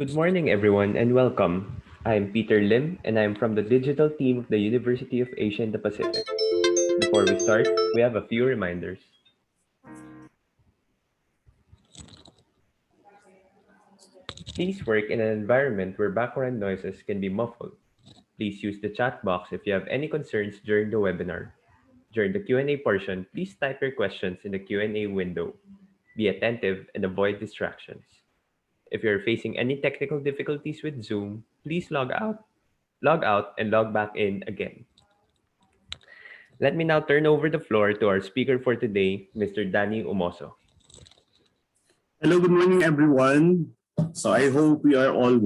Good morning, everyone, and welcome. I'm Peter Lim, and I'm from the digital team of the University of Asia and the Pacific. Before we start, we have a few reminders. Please work in an environment where background noises can be muffled. Please use the chat box if you have any concerns during the webinar. During the Q&A portion, please type your questions in the Q&A window. Be attentive and avoid distractions. If you're facing any technical difficulties with Zoom, please log out and log back in again. Let me now turn over the floor to our speaker for today, Mr. Danny Umoso. Hello, good morning, everyone. So I hope we are all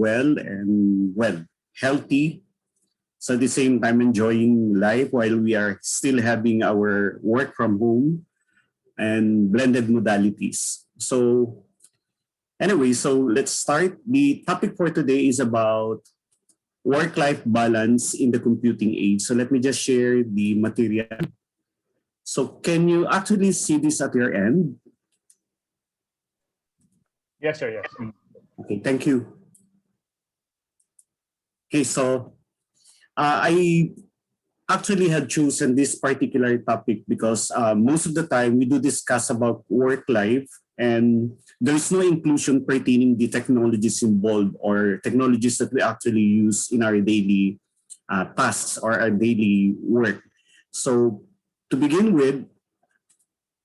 healthy. So at the same time, enjoying life while we are still having our work from home and blended modalities. So anyway, so let's start. The topic for today is about work-life balance in the computing age. So let me just share the material. So can you actually see this at your end? Yes, sir. Yes. Okay, thank you. Okay, so I actually had chosen this particular topic because most of the time we do discuss about work life and there's no inclusion pertaining the technologies involved or technologies that we actually use in our daily tasks or our daily work. So to begin with,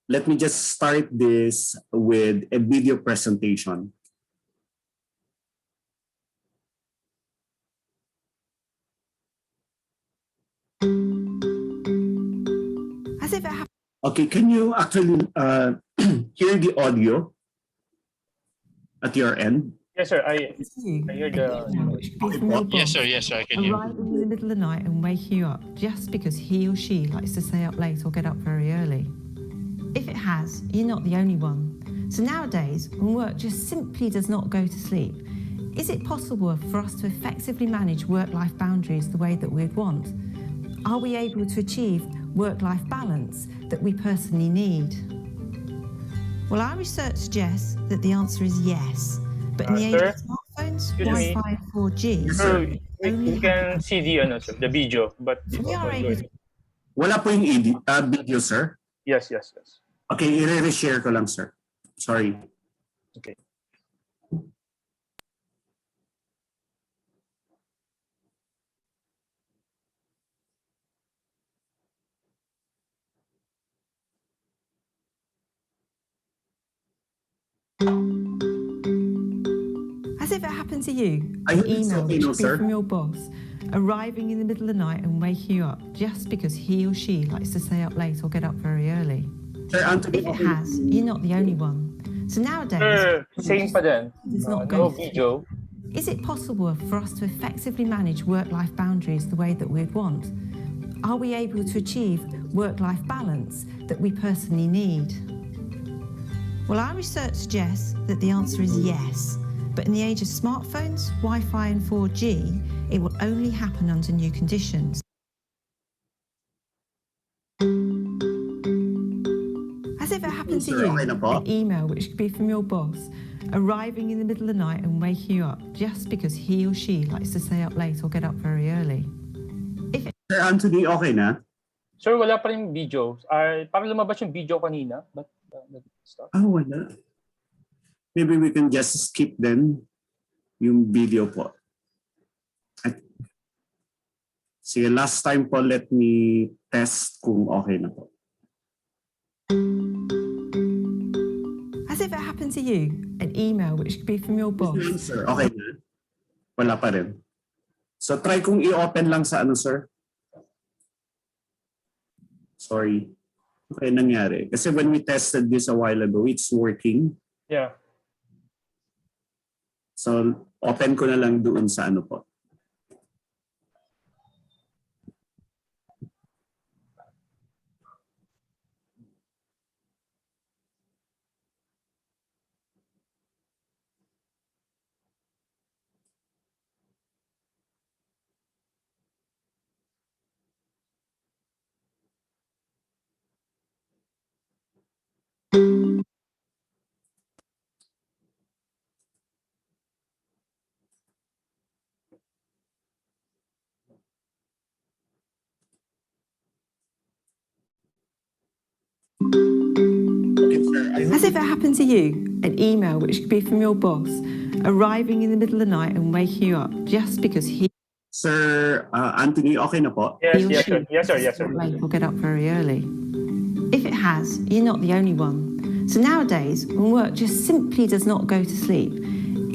let me just start this with a video presentation. As if it happened. Okay, can you actually hear the audio at your end? Yes, sir. I hear the. Yes, sir. Yes, sir. I can hear. Arriving in the middle of the night and waking you up just because he or she likes to stay up late or get up very early. If it has, you're not the only one. So nowadays, when work just simply does not go to sleep, is it possible for us to effectively manage work-life boundaries the way that we'd want? Are we able to achieve work-life balance that we personally need? Well, our research suggests that the answer is yes. But in the age of smartphones, Wi-Fi, and 4G, Sir, we can see the video, but we are able to. Wala po yung video, sir. Yes. Okay, i-reshare ko lang, sir. Sorry. Okay. As if it happened to you, An email okay, which no, could be sir. from your boss, arriving in the middle of the night and waking you up just because he or she likes to stay up late or get up very early. Sir, Anthony, If it has, you're not the only one. So nowadays, same pa din. No No video. Is it possible for us to effectively manage work-life boundaries the way that we'd want? Are we able to achieve work-life balance that we personally need? Well, our research suggests that the answer is yes. But in the age of smartphones, Wi-Fi and 4G, it will only happen under new conditions. As if it happened to you, an email which could be from your boss, arriving in the middle of the night and waking you up just because he or she likes to stay up late or get up very early. Sir Anthony, okay na? Sir, wala pa rin video. Parang lumabas yung video kanina. But, wala. Maybe we can just skip then yung video po. Sige, last time po, let me test kung okay na po. As if it happened to you, an email which could be from your boss. Sir, okay na? Wala pa rin. So try kong i-open lang sa sir? Sorry. Okay, nangyari. Kasi when we tested this a while ago, it's working. Yeah. So open ko na lang doon sa po. As if it happened to you, an email which could be from your boss, arriving in the middle of the night and waking you up just because he Sir Anthony, okay na po? Yes, or yes, she sir. Yes, sir. Yes, sir. late or get up very early. If it has, you're not the only one. So nowadays, when work just simply does not go to sleep,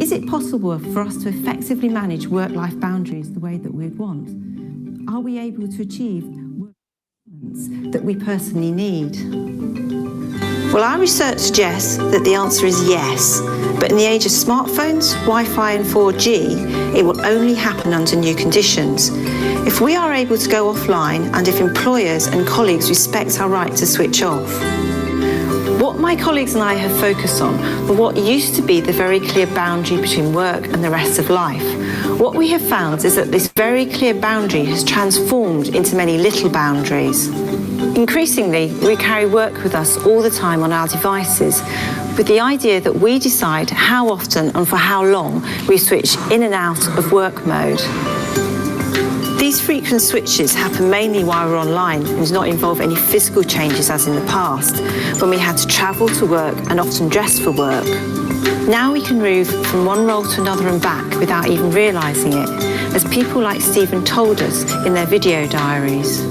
is it possible for us to effectively manage work-life boundaries the way that we'd want? Are we able to achieve work balance that we personally need? Well, our research suggests that the answer is yes, but in the age of smartphones, Wi-Fi and 4G, it will only happen under new conditions. If we are able to go offline and if employers and colleagues respect our right to switch off. What my colleagues and I have focused on were what used to be the very clear boundary between work and the rest of life. What we have found is that this very clear boundary has transformed into many little boundaries. Increasingly, we carry work with us all the time on our devices, with the idea that we decide how often and for how long we switch in and out of work mode. These frequent switches happen mainly while we're online and do not involve any physical changes as in the past, when we had to travel to work and often dress for work. Now we can move from one role to another and back without even realising it, as people like Stephen told us in their video diaries.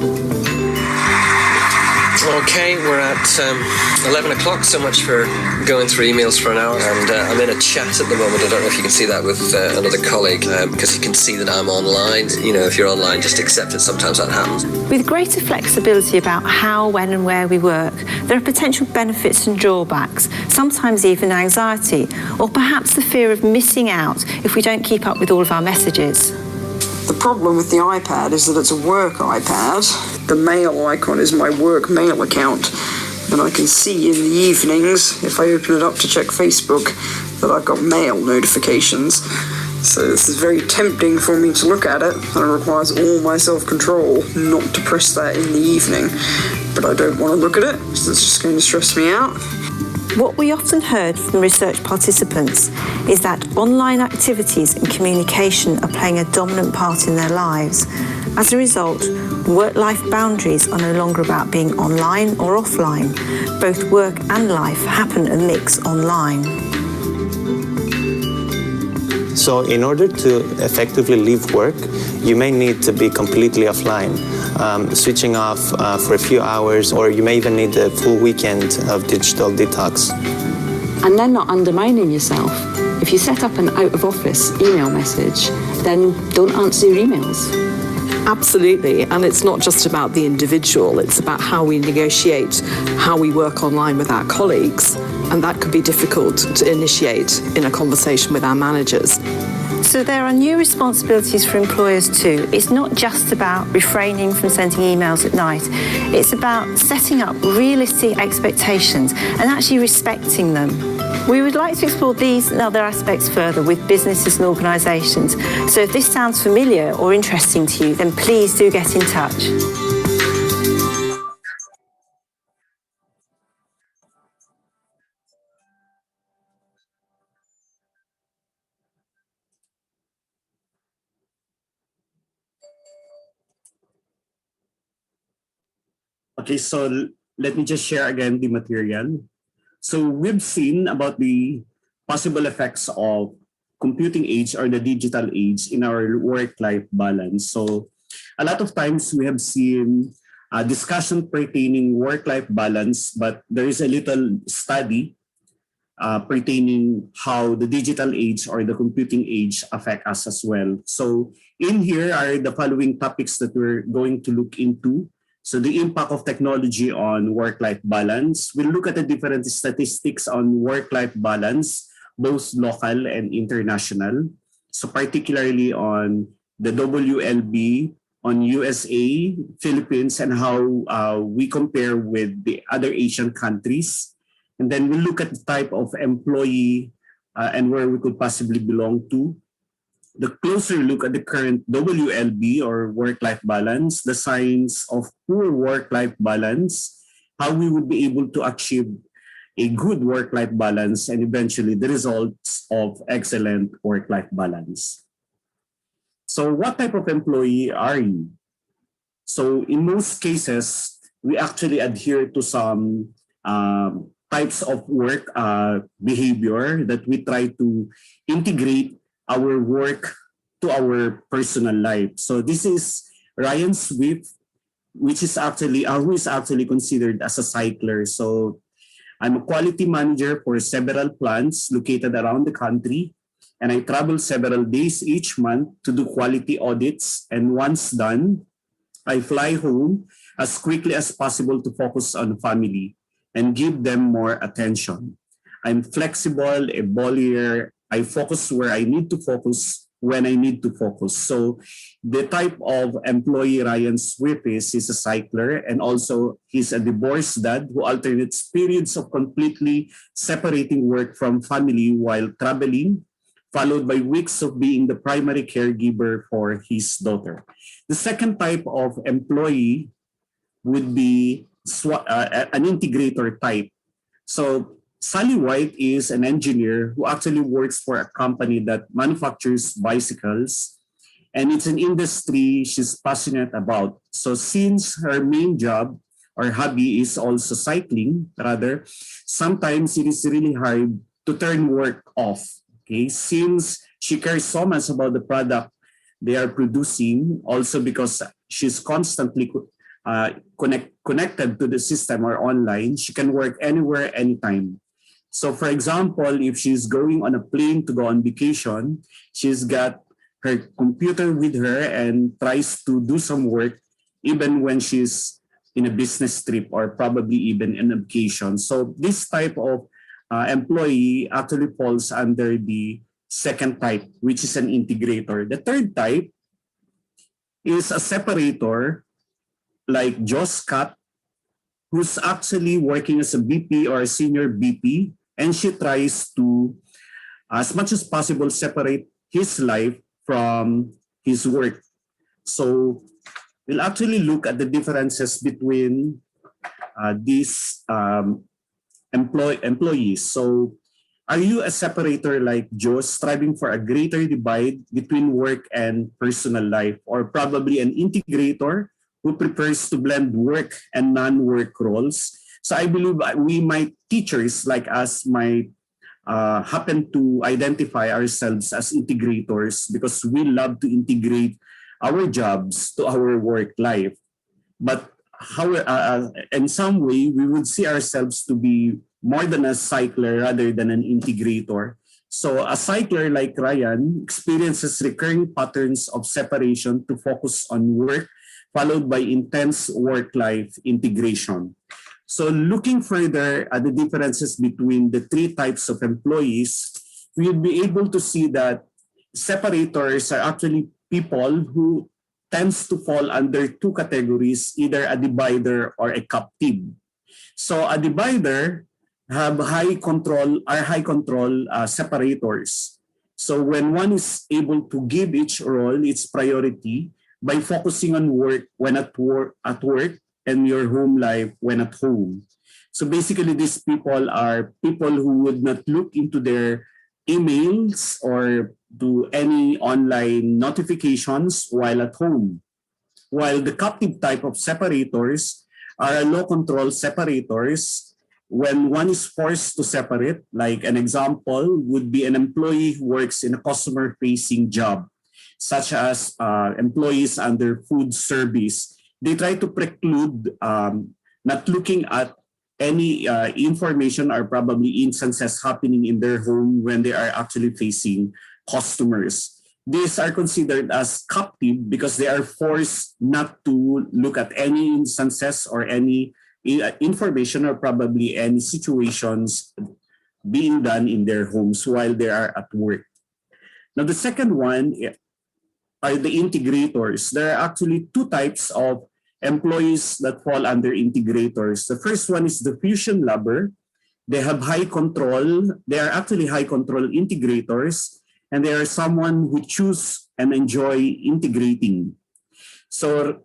Okay, we're at 11 o'clock. So much for going through emails for an hour. And I'm in a chat at the moment. I don't know if you can see that with another colleague, because you can see that I'm online. You know, if you're online, just accept it. Sometimes that happens. With greater flexibility about how, when and where we work, there are potential benefits and drawbacks, sometimes even anxiety, or perhaps the fear of missing out if we don't keep up with all of our messages. The problem with the iPad is that it's a work iPad. The mail icon is my work mail account. And I can see in the evenings, if I open it up to check Facebook, that I've got mail notifications. So this is very tempting for me to look at it, and it requires all my self-control not to press that in the evening. But I don't want to look at it, so it's just going to stress me out. What we often heard from research participants is that online activities and communication are playing a dominant part in their lives. As a result, work-life boundaries are no longer about being online or offline. Both work and life happen and mix online. So in order to effectively leave work, you may need to be completely offline, switching off for a few hours, or you may even need a full weekend of digital detox. And then not undermining yourself. If you set up an out-of-office email message, then don't answer your emails. Absolutely, and it's not just about the individual, it's about how we negotiate, how we work online with our colleagues, and that could be difficult to initiate in a conversation with our managers. So there are new responsibilities for employers too. It's not just about refraining from sending emails at night. It's about setting up realistic expectations and actually respecting them. We would like to explore these and other aspects further with businesses and organisations. So if this sounds familiar or interesting to you, then please do get in touch. Okay, so let me just share again the material. So we've seen about the possible effects of computing age or the digital age in our work-life balance. So a lot of times we have seen a discussion pertaining work-life balance, but there is a little study pertaining how the digital age or the computing age affect us as well. So in here are the following topics that we're going to look into. So the impact of technology on work-life balance. We'll look at the different statistics on work-life balance, both local and international. So particularly on the WLB, on USA, Philippines, and how we compare with the other Asian countries. And then we'll look at the type of employee and where we could possibly belong to. The closer look at the current WLB or work-life balance, the signs of poor work-life balance, how we would be able to achieve a good work-life balance, and eventually the results of excellent work-life balance. So what type of employee are you? So in most cases, we actually adhere to some types of work behavior that we try to integrate our work to our personal life. So this is Ryan Swift, which is actually who is actually considered as a cycler. So I'm a quality manager for several plants located around the country, and I travel several days each month to do quality audits. And once done, I fly home as quickly as possible to focus on family and give them more attention. I'm flexible, a bullier. I focus where I need to focus when I need to focus. So the type of employee Ryan Swift is, he's a cycler, and also he's a divorced dad who alternates periods of completely separating work from family while traveling, followed by weeks of being the primary caregiver for his daughter. The second type of employee would be an integrator type. So Sally White is an engineer who actually works for a company that manufactures bicycles, and it's an industry she's passionate about. So since her main job or hobby is also cycling, rather, sometimes it is really hard to turn work off. Okay, since she cares so much about the product they are producing, also because she's constantly connected to the system or online, she can work anywhere, anytime. So for example, if she's going on a plane to go on vacation, she's got her computer with her and tries to do some work even when she's in a business trip or probably even in a vacation. So this type of employee actually falls under the second type, which is an integrator. The third type is a separator like Josh Scott, who's actually working as a BP or a senior BP, and she tries to, as much as possible, separate his life from his work. So we'll actually look at the differences between these employees. So are you a separator like Joe, striving for a greater divide between work and personal life, or probably an integrator who prefers to blend work and non-work roles? So I believe teachers like us might happen to identify ourselves as integrators because we love to integrate our jobs to our work life. But in some way, we would see ourselves to be more than a cycler rather than an integrator. So a cycler like Ryan experiences recurring patterns of separation to focus on work, followed by intense work-life integration. So looking further at the differences between the three types of employees, we'll be able to see that separators are actually people who tends to fall under two categories, either a divider or a captive. So a divider have high control separators. So when one is able to give each role its priority by focusing on work when at work and your home life when at home. So basically these people are people who would not look into their emails or do any online notifications while at home. While the captive type of separators are low control separators. When one is forced to separate, like an example would be an employee who works in a customer facing job, such as employees under food service. They try to preclude not looking at any information or probably instances happening in their home when they are actually facing customers. These are considered as captive because they are forced not to look at any instances or any information or probably any situations being done in their homes while they are at work. Now, the second one are the integrators. There are actually two types of employees that fall under integrators. The first one is the fusion lover. They have high control. They are actually high control integrators, and they are someone who choose and enjoy integrating. So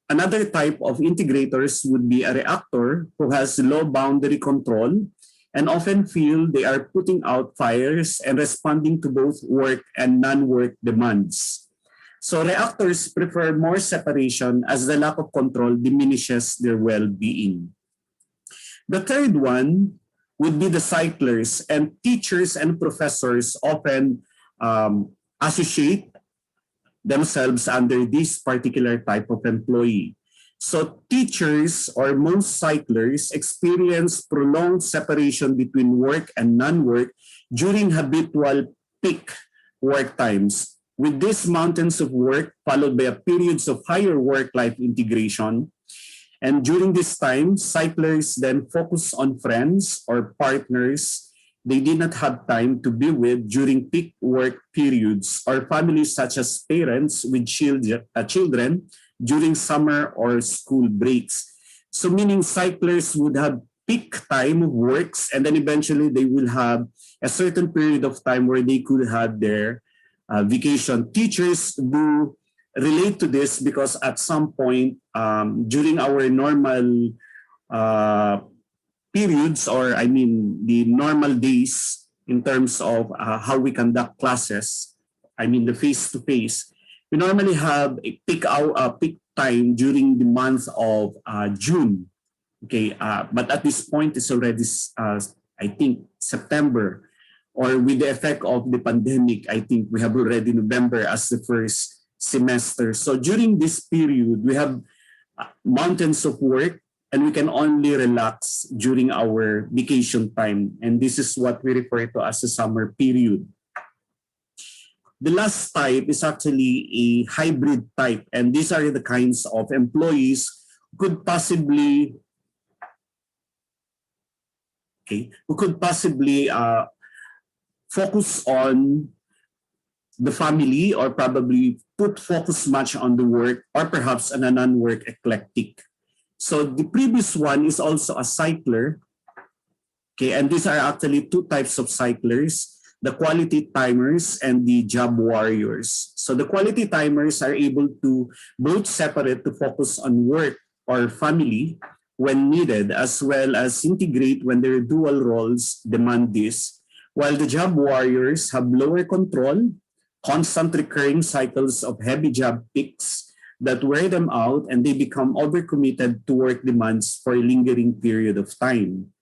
another type of integrators would be a reactor who has low boundary control and often feel they are putting out fires and responding to both work and non-work demands. So reactors prefer more separation as the lack of control diminishes their well-being. The third one would be the cyclers, and teachers and professors often associate themselves under this particular type of employee. So teachers or most cyclers experience prolonged separation between work and non-work during habitual peak work times. With these mountains of work followed by periods of higher work-life integration, and during this time, cyclers then focus on friends or partners they did not have time to be with during peak work periods, or families such as parents with children during summer or school breaks. So meaning cyclers would have peak time of works, and then eventually they will have a certain period of time where they could have their vacation. Teachers do relate to this because at some point during our normal periods, or I mean the normal days in terms of how we conduct classes, I mean the face-to-face, we normally have a peak time during the month of June. Okay, but at this point it's already I think September, or with the effect of the pandemic, I think we have already November as the first semester. So during this period, we have mountains of work, and we can only relax during our vacation time. And this is what we refer to as the summer period. The last type is actually a hybrid type, and these are the kinds of employees who could possibly focus on the family, or probably put focus much on the work, or perhaps on a non-work eclectic. So the previous one is also a cycler. Okay, and these are actually two types of cyclers: the quality timers and the job warriors. So the quality timers are able to both separate to focus on work or family when needed, as well as integrate when their dual roles demand this, while the job warriors have lower control, constant recurring cycles of heavy job peaks that wear them out, and they become overcommitted to work demands for a lingering period of time.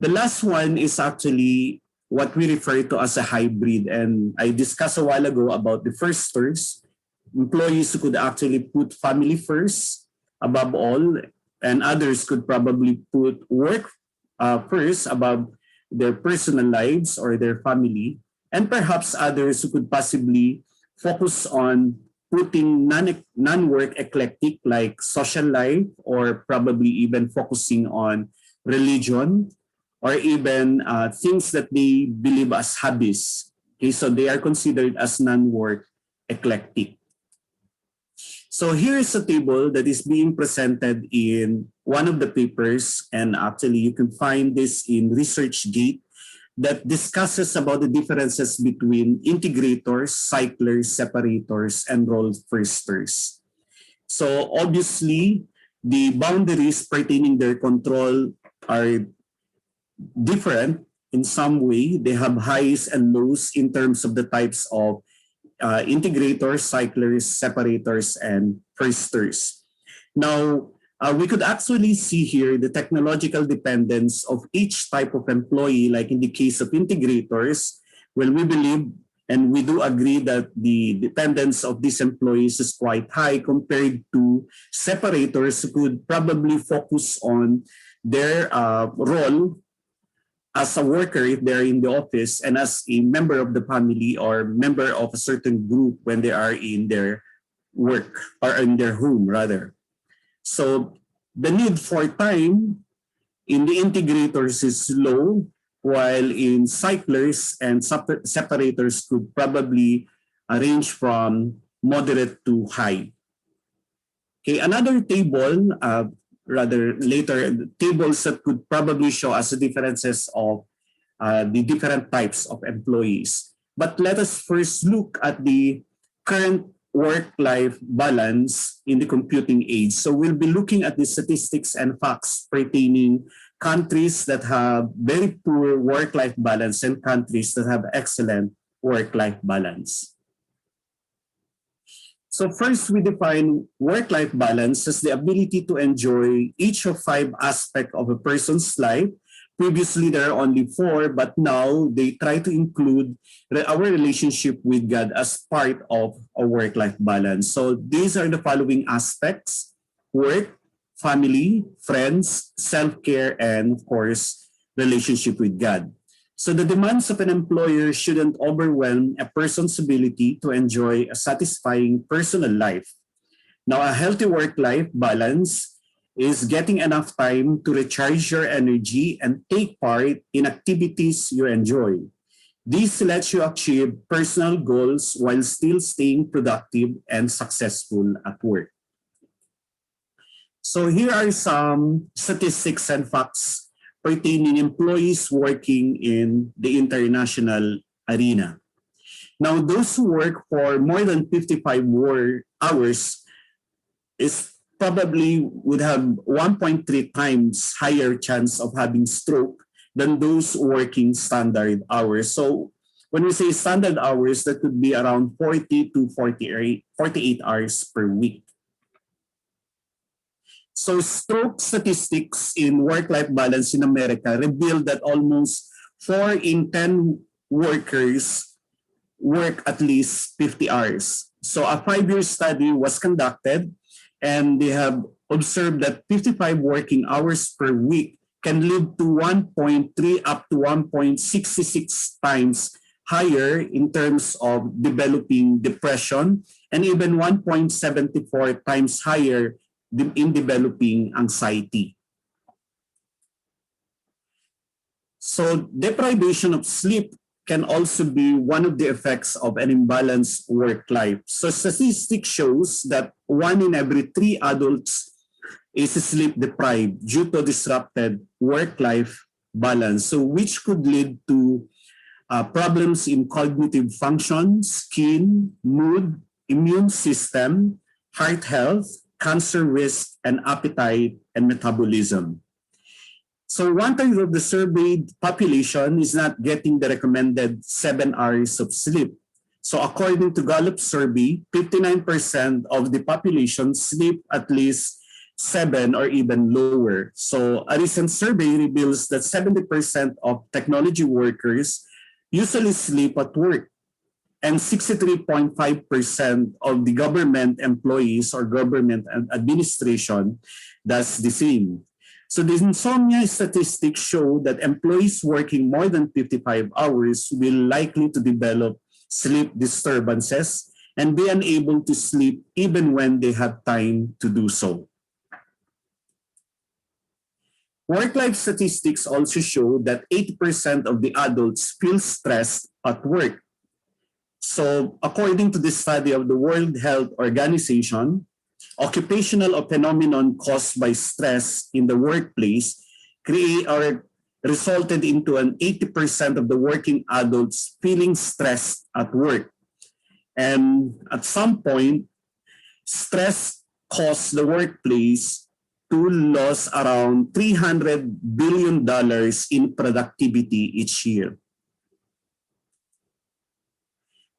The last one is actually what we refer to as a hybrid, and I discussed a while ago about the firsters, employees who could actually put family first above all, and others could probably put work first above their personal lives or their family, and perhaps others who could possibly focus on putting non-work eclectic like social life, or probably even focusing on religion, or even things that they believe as hobbies. Okay, so they are considered as non-work eclectic. So here is a table that is being presented in one of the papers, and actually you can find this in ResearchGate, that discusses about the differences between integrators, cyclers, separators, and role firsters. So obviously, the boundaries pertaining their control are different in some way. They have highs and lows in terms of the types of integrators, cyclers, separators, and firsters. Now, we could actually see here the technological dependence of each type of employee. Like in the case of integrators, well, we believe and we do agree that the dependence of these employees is quite high compared to separators, who could probably focus on their role as a worker if they're in the office, and as a member of the family or member of a certain group when they are in their work, or in their home rather. So the need for time in the integrators is low, while in cyclers and separators could probably range from moderate to high. Okay, another table, rather later, tables that could probably show us the differences of the different types of employees. But let us first look at the current work-life balance in the computing age. So we'll be looking at the statistics and facts pertaining countries that have very poor work-life balance and countries that have excellent work-life balance. So first, we define work-life balance as the ability to enjoy each of 5 aspects of a person's life. Previously, there are only 4, but now they try to include our relationship with God as part of a work-life balance. So these are the following aspects: work, family, friends, self-care, and of course, relationship with God. So the demands of an employer shouldn't overwhelm a person's ability to enjoy a satisfying personal life. Now, a healthy work-life balance is getting enough time to recharge your energy and take part in activities you enjoy. This lets you achieve personal goals while still staying productive and successful at work. So here are some statistics and facts pertaining employees working in the international arena. Now, those who work for more than 55 hours is probably would have 1.3 times higher chance of having stroke than those working standard hours. So when we say standard hours, that could be around 40 to 48 hours per week. So stroke statistics in work-life balance in America revealed that almost 4 in 10 workers work at least 50 hours. So a 5-year study was conducted, and they have observed that 55 working hours per week can lead to 1.3 up to 1.66 times higher in terms of developing depression, and even 1.74 times higher in developing anxiety. So deprivation of sleep can also be one of the effects of an imbalanced work life. So statistics shows that 1 in every 3 adults is sleep deprived due to disrupted work-life balance, so which could lead to problems in cognitive function, skin, mood, immune system, heart health, cancer risk, and appetite and metabolism. So 1/3 of the surveyed population is not getting the recommended 7 hours of sleep. So according to Gallup survey, 59% of the population sleep at least 7 or even lower. So a recent survey reveals that 70% of technology workers usually sleep at work, and 63.5% of the government employees or government administration does the same. So the insomnia statistics show that employees working more than 55 hours will likely to develop sleep disturbances and be unable to sleep even when they have time to do so. Work-life statistics also show that 80% of the adults feel stressed at work. So according to the study of the World Health Organization, occupational phenomenon caused by stress in the workplace create or resulted into an 80% of the working adults feeling stressed at work. And at some point, stress caused the workplace to lose around $300 billion in productivity each year.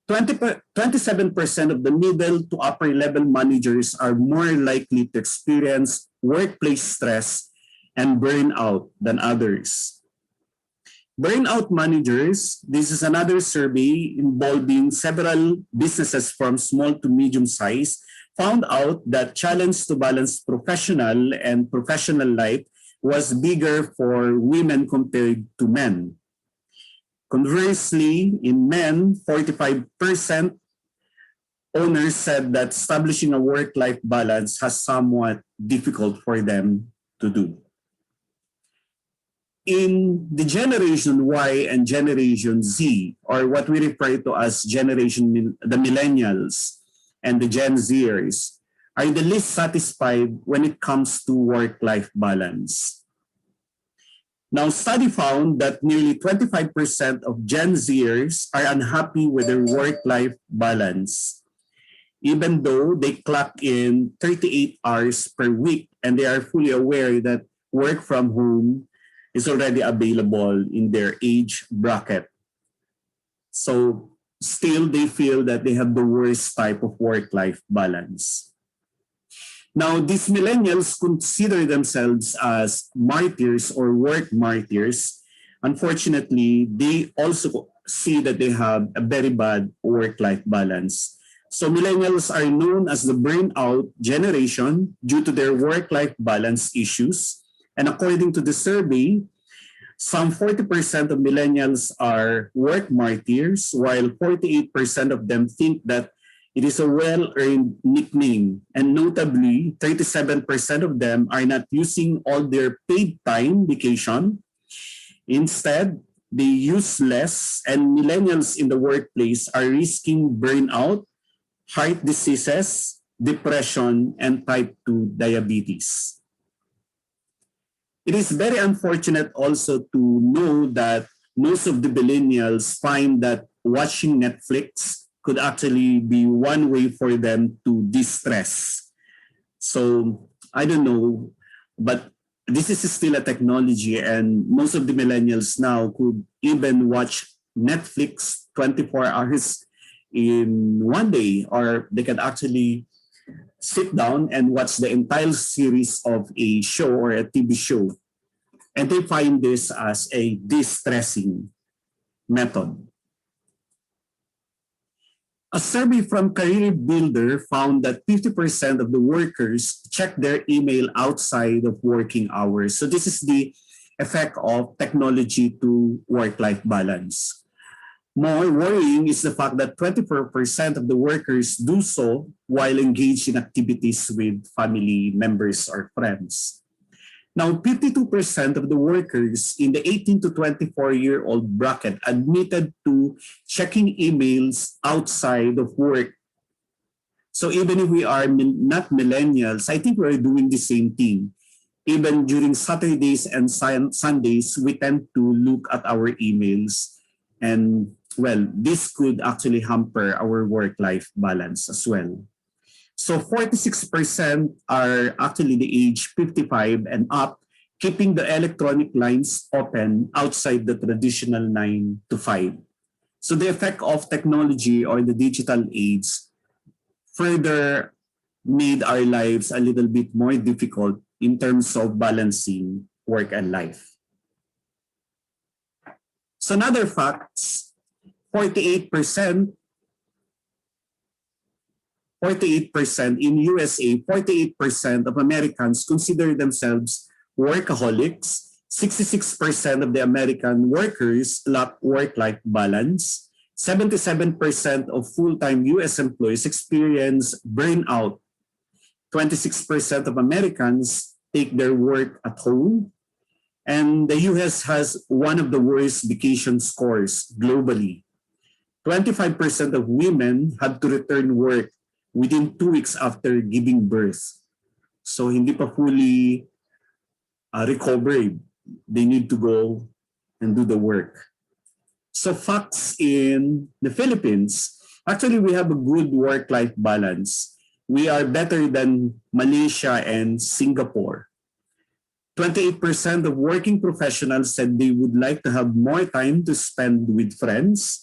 27% of the middle to upper level managers are more likely to experience workplace stress and burnout than others. Burnout managers, this is another survey involving several businesses from small to medium size, found out that challenge to balance professional and professional life was bigger for women compared to men. Conversely, in men, 45% owners said that establishing a work-life balance has somewhat difficult for them to do. In the Generation Y and Generation Z, or what we refer to as the millennials and the Gen Zers, are the least satisfied when it comes to work-life balance. Now, study found that nearly 25% of Gen Zers are unhappy with their work-life balance, even though they clock in 38 hours per week and they are fully aware that work from home is already available in their age bracket. So still they feel that they have the worst type of work-life balance. Now, these millennials consider themselves as martyrs or work martyrs. Unfortunately, they also see that they have a very bad work-life balance. So millennials are known as the burnout generation due to their work-life balance issues. And according to the survey, some 40% of millennials are work martyrs, while 48% of them think that it is a well-earned nickname. And notably, 37% of them are not using all their paid time vacation. Instead, they use less, and millennials in the workplace are risking burnout, heart diseases, depression, and type 2 diabetes. It is very unfortunate also to know that most of the millennials find that watching Netflix could actually be one way for them to distress. So I don't know, but this is still a technology, and most of the millennials now could even watch Netflix 24 hours in one day, or they can actually sit down and watch the entire series of a show or a TV show. And they find this as a distressing method. A survey from Career Builder found that 50% of the workers check their email outside of working hours. So this is the effect of technology to work-life balance. More worrying is the fact that 24% of the workers do so while engaged in activities with family members or friends. Now, 52% of the workers in the 18 to 24-year-old bracket admitted to checking emails outside of work. So even if we are not millennials, I think we're doing the same thing. Even during Saturdays and Sundays, we tend to look at our emails. And well, this could actually hamper our work-life balance as well. So 46% are actually the age 55 and up, keeping the electronic lines open outside the traditional 9 to 5. So the effect of technology or the digital age further made our lives a little bit more difficult in terms of balancing work and life. So another facts, 48% in USA, 48% of Americans consider themselves workaholics. 66% of the American workers lack work-life balance. 77% of full-time US employees experience burnout. 26% of Americans take their work at home. And the US has one of the worst vacation scores globally. 25% of women had to return work within 2 weeks after giving birth. So hindi pa fully recovered. They need to go and do the work. So facts in the Philippines, actually we have a good work-life balance. We are better than Malaysia and Singapore. 28% of working professionals said they would like to have more time to spend with friends.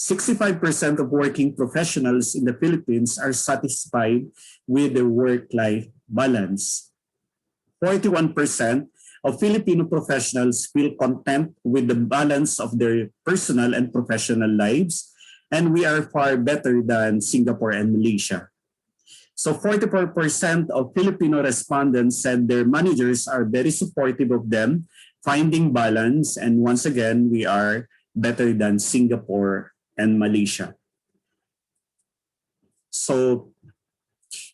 65% of working professionals in the Philippines are satisfied with their work-life balance. 41% of Filipino professionals feel content with the balance of their personal and professional lives, and we are far better than Singapore and Malaysia. So 44% of Filipino respondents said their managers are very supportive of them finding balance, and once again, we are better than Singapore and Malaysia. So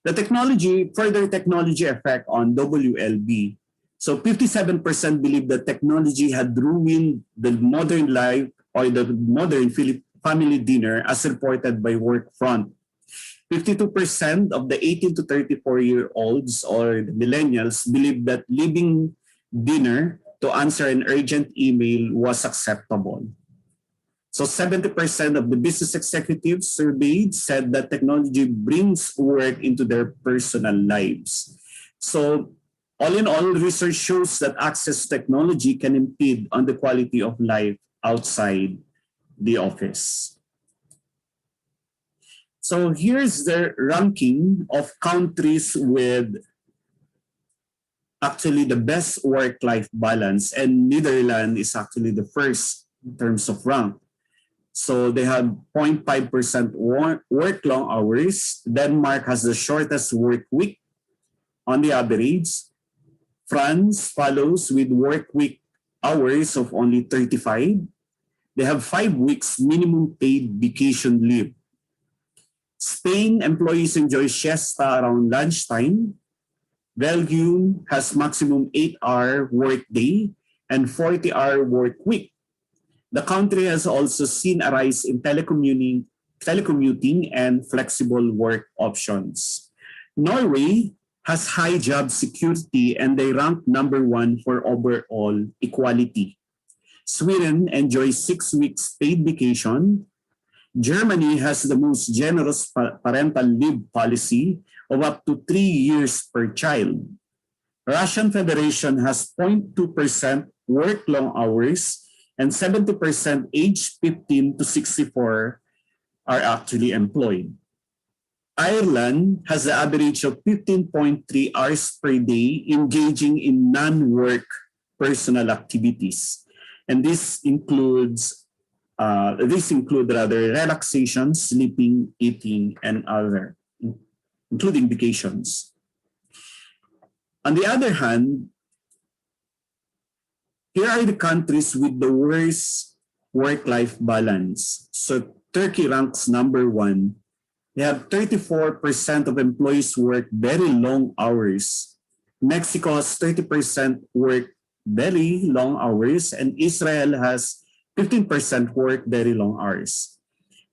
the further technology effect on WLB. So 57% believe that technology had ruined the modern life or the modern family dinner as reported by Workfront. 52% of the 18 to 34-year-olds or the millennials believe that leaving dinner to answer an urgent email was acceptable. So 70% of the business executives surveyed said that technology brings work into their personal lives. So all in all, research shows that access to technology can impede on the quality of life outside the office. So here's the ranking of countries with actually the best work-life balance, and Netherlands is actually the first in terms of rank. So they have 0.5% work long hours. Denmark has the shortest work week on the average. France follows with work week hours of only 35. They have 5 weeks minimum paid vacation leave. Spain employees enjoy siesta around lunchtime. Belgium has maximum 8-hour work day and 40-hour work week. The country has also seen a rise in telecommuting and flexible work options. Norway has high job security and they rank number 1 for overall equality. Sweden enjoys 6 weeks paid vacation. Germany has the most generous parental leave policy of up to 3 years per child. Russian Federation has 0.2% work long hours and 70% age 15 to 64 are actually employed. Ireland has the average of 15.3 hours per day engaging in non-work personal activities. And this include relaxation, sleeping, eating, and other, including vacations. On the other hand, here are the countries with the worst work-life balance. So Turkey ranks number 1. They have 34% of employees work very long hours. Mexico has 30% work very long hours, and Israel has 15% work very long hours.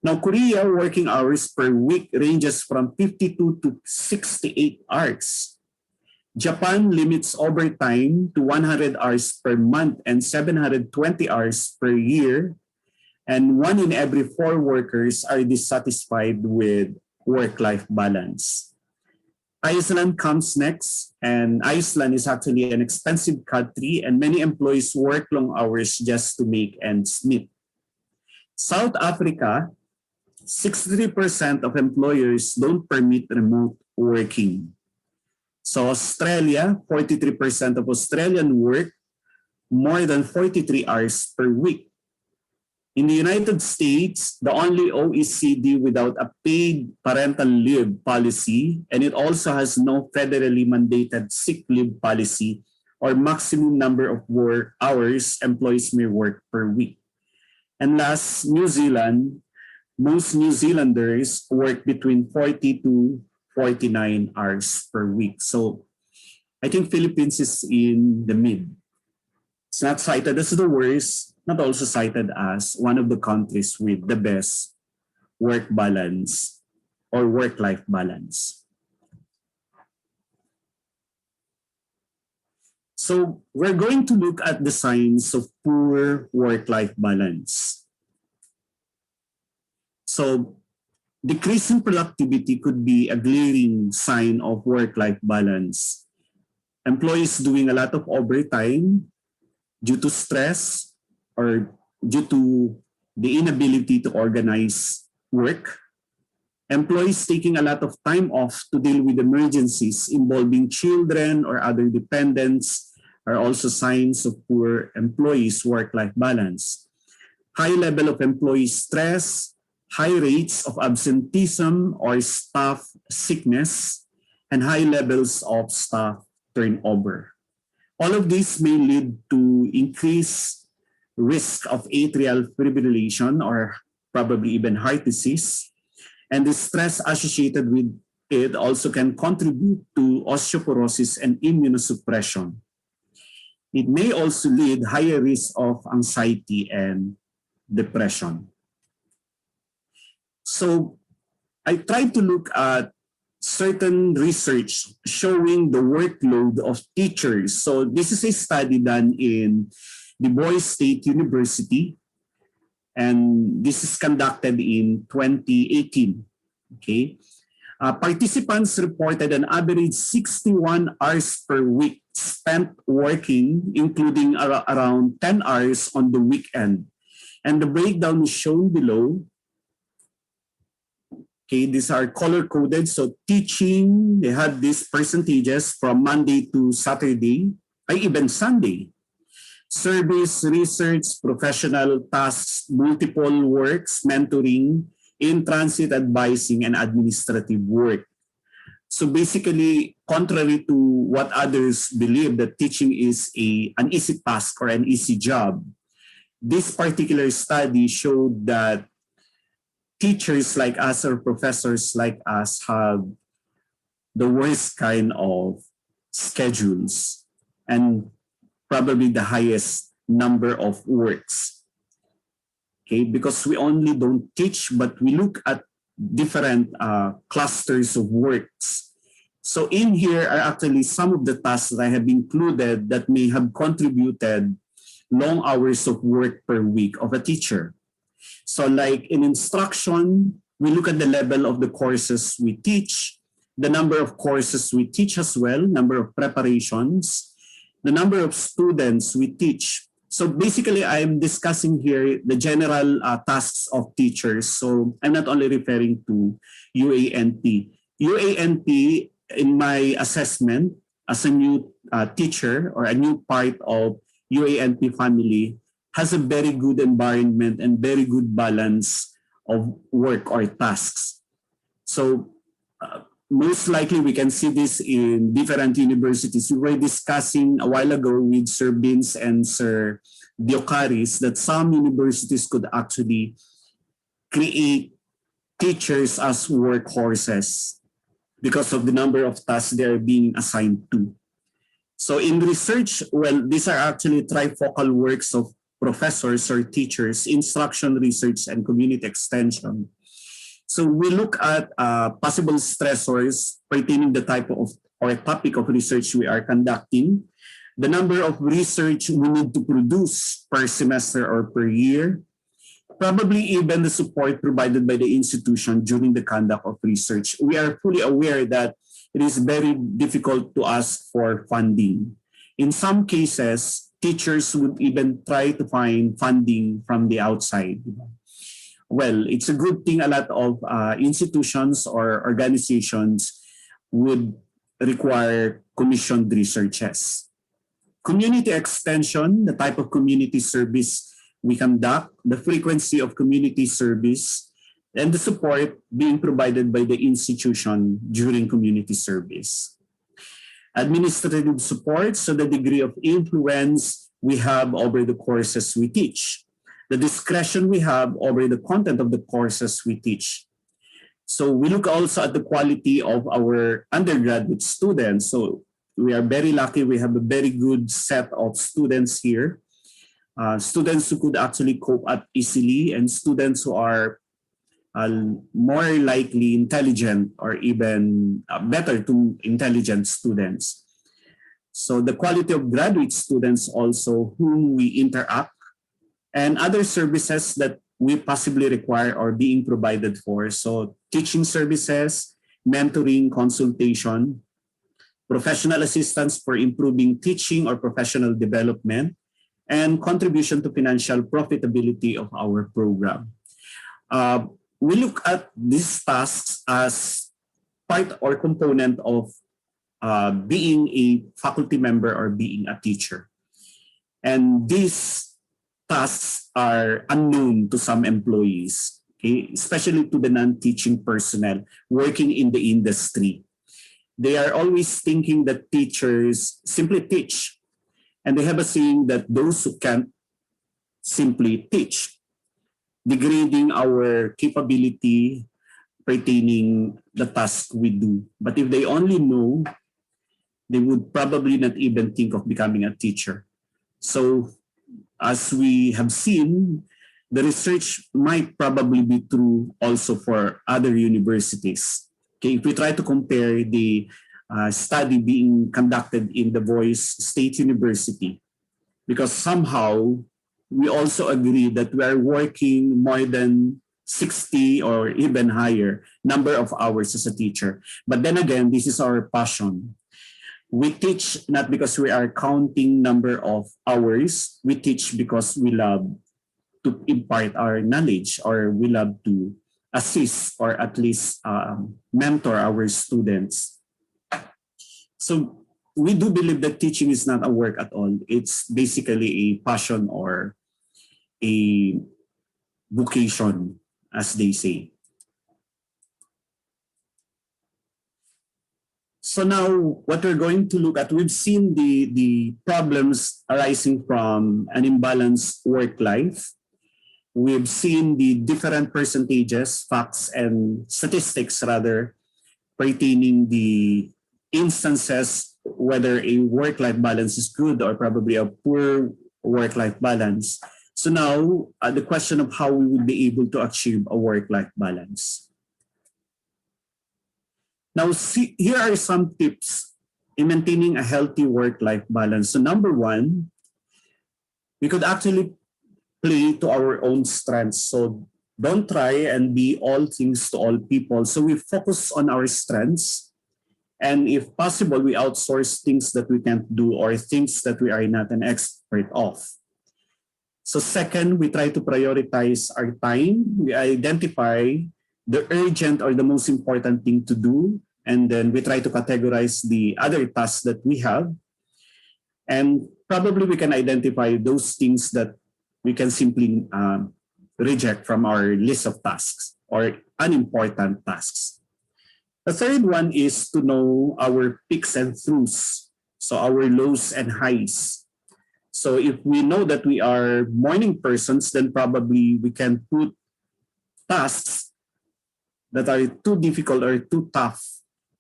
Now, Korea working hours per week ranges from 52 to 68 hours. Japan limits overtime to 100 hours per month and 720 hours per year. And 1 in every 4 workers are dissatisfied with work-life balance. Iceland comes next, and Iceland is actually an expensive country and many employees work long hours just to make ends meet. South Africa, 63% of employers don't permit remote working. So Australia, 43% of Australian work more than 43 hours per week. In the United States, the only OECD without a paid parental leave policy, and it also has no federally mandated sick leave policy or maximum number of work hours employees may work per week. And last, New Zealand, most New Zealanders work between 40 to 49 hours per week. So I think Philippines is in the mid. It's not cited as the worst, not also cited as one of the countries with the best work balance or work-life balance. So we're going to look at the signs of poor work-life balance. So decreasing productivity could be a glaring sign of work-life balance. Employees doing a lot of overtime due to stress or due to the inability to organize work. Employees taking a lot of time off to deal with emergencies involving children or other dependents are also signs of poor employees' work-life balance. High level of employee stress, high rates of absenteeism or staff sickness, and high levels of staff turnover. All of this may lead to increased risk of atrial fibrillation or probably even heart disease. And the stress associated with it also can contribute to osteoporosis and immunosuppression. It may also lead higher risk of anxiety and depression. So I tried to look at certain research showing the workload of teachers. So this is a study done in Du Bois State University, and this is conducted in 2018. Okay, participants reported an average 61 hours per week spent working, including around 10 hours on the weekend. And the breakdown is shown below. Okay, these are color coded. So teaching, they had these percentages from Monday to Saturday, or even Sunday. Service, research, professional tasks, multiple works, mentoring, in-transit advising, and administrative work. So basically, contrary to what others believe that teaching is an easy task or an easy job, this particular study showed that teachers like us or professors like us have the worst kind of schedules and probably the highest number of works. Okay, because we only don't teach, but we look at different clusters of works. So in here are actually some of the tasks that I have included that may have contributed long hours of work per week of a teacher. So like in instruction, we look at the level of the courses we teach, the number of courses we teach as well, number of preparations, the number of students we teach. So basically, I'm discussing here the general tasks of teachers. So I'm not only referring to UANP. UANP, in my assessment, as a new teacher or a new part of UANP family, has a very good environment and very good balance of work or tasks. So most likely we can see this in different universities. We were discussing a while ago with Sir Vince and Sir Diocaris that some universities could actually create teachers as workhorses because of the number of tasks they are being assigned to. So in research, well, these are actually trifocal works of professors or teachers, instruction, research, and community extension. So we look at possible stressors pertaining the type of or topic of research we are conducting, the number of research we need to produce per semester or per year, probably even the support provided by the institution during the conduct of research. We are fully aware that it is very difficult to ask for funding. In some cases, teachers would even try to find funding from the outside. Well, it's a good thing a lot of institutions or organizations would require commissioned researches. Community extension, the type of community service we conduct, the frequency of community service, and the support being provided by the institution during community service. Administrative support, so the degree of influence we have over the courses we teach, the discretion we have over the content of the courses we teach. So we look also at the quality of our undergraduate students. So we are very lucky we have a very good set of students here. Students who could actually cope up easily and students who are more likely intelligent or even better to intelligent students. So the quality of graduate students also whom we interact and other services that we possibly require are being provided for. So teaching services, mentoring, consultation, professional assistance for improving teaching or professional development, and contribution to financial profitability of our program. We look at these tasks as part or component of being a faculty member or being a teacher. And these tasks are unknown to some employees, okay? Especially to the non-teaching personnel working in the industry. They are always thinking that teachers simply teach. And they have a saying that those who can't simply teach, degrading our capability pertaining the task we do. But if they only know, they would probably not even think of becoming a teacher. So as we have seen, the research might probably be true also for other universities. Okay, if we try to compare the study being conducted in the Voice State University, because somehow we also agree that we are working more than 60 or even higher number of hours as a teacher. But then again, this is our passion. We teach not because we are counting number of hours. We teach because we love to impart our knowledge or we love to assist or at least mentor our students. So we do believe that teaching is not a work at all. It's basically a passion or a vocation, as they say. So now what we're going to look at, we've seen the problems arising from an imbalanced work life. We've seen the different percentages, facts, and statistics rather, pertaining the instances whether a work-life balance is good or probably a poor work-life balance. So now the question of how we would be able to achieve a work-life balance. Now, here are some tips in maintaining a healthy work-life balance. So number one, we could actually play to our own strengths. So don't try and be all things to all people. So we focus on our strengths. And if possible, we outsource things that we can't do or things that we are not an expert of. So second, we try to prioritize our time. We identify the urgent or the most important thing to do. And then we try to categorize the other tasks that we have. And probably we can identify those things that we can simply reject from our list of tasks or unimportant tasks. The third one is to know our peaks and troughs, so our lows and highs. So if we know that we are morning persons, then probably we can put tasks that are too difficult or too tough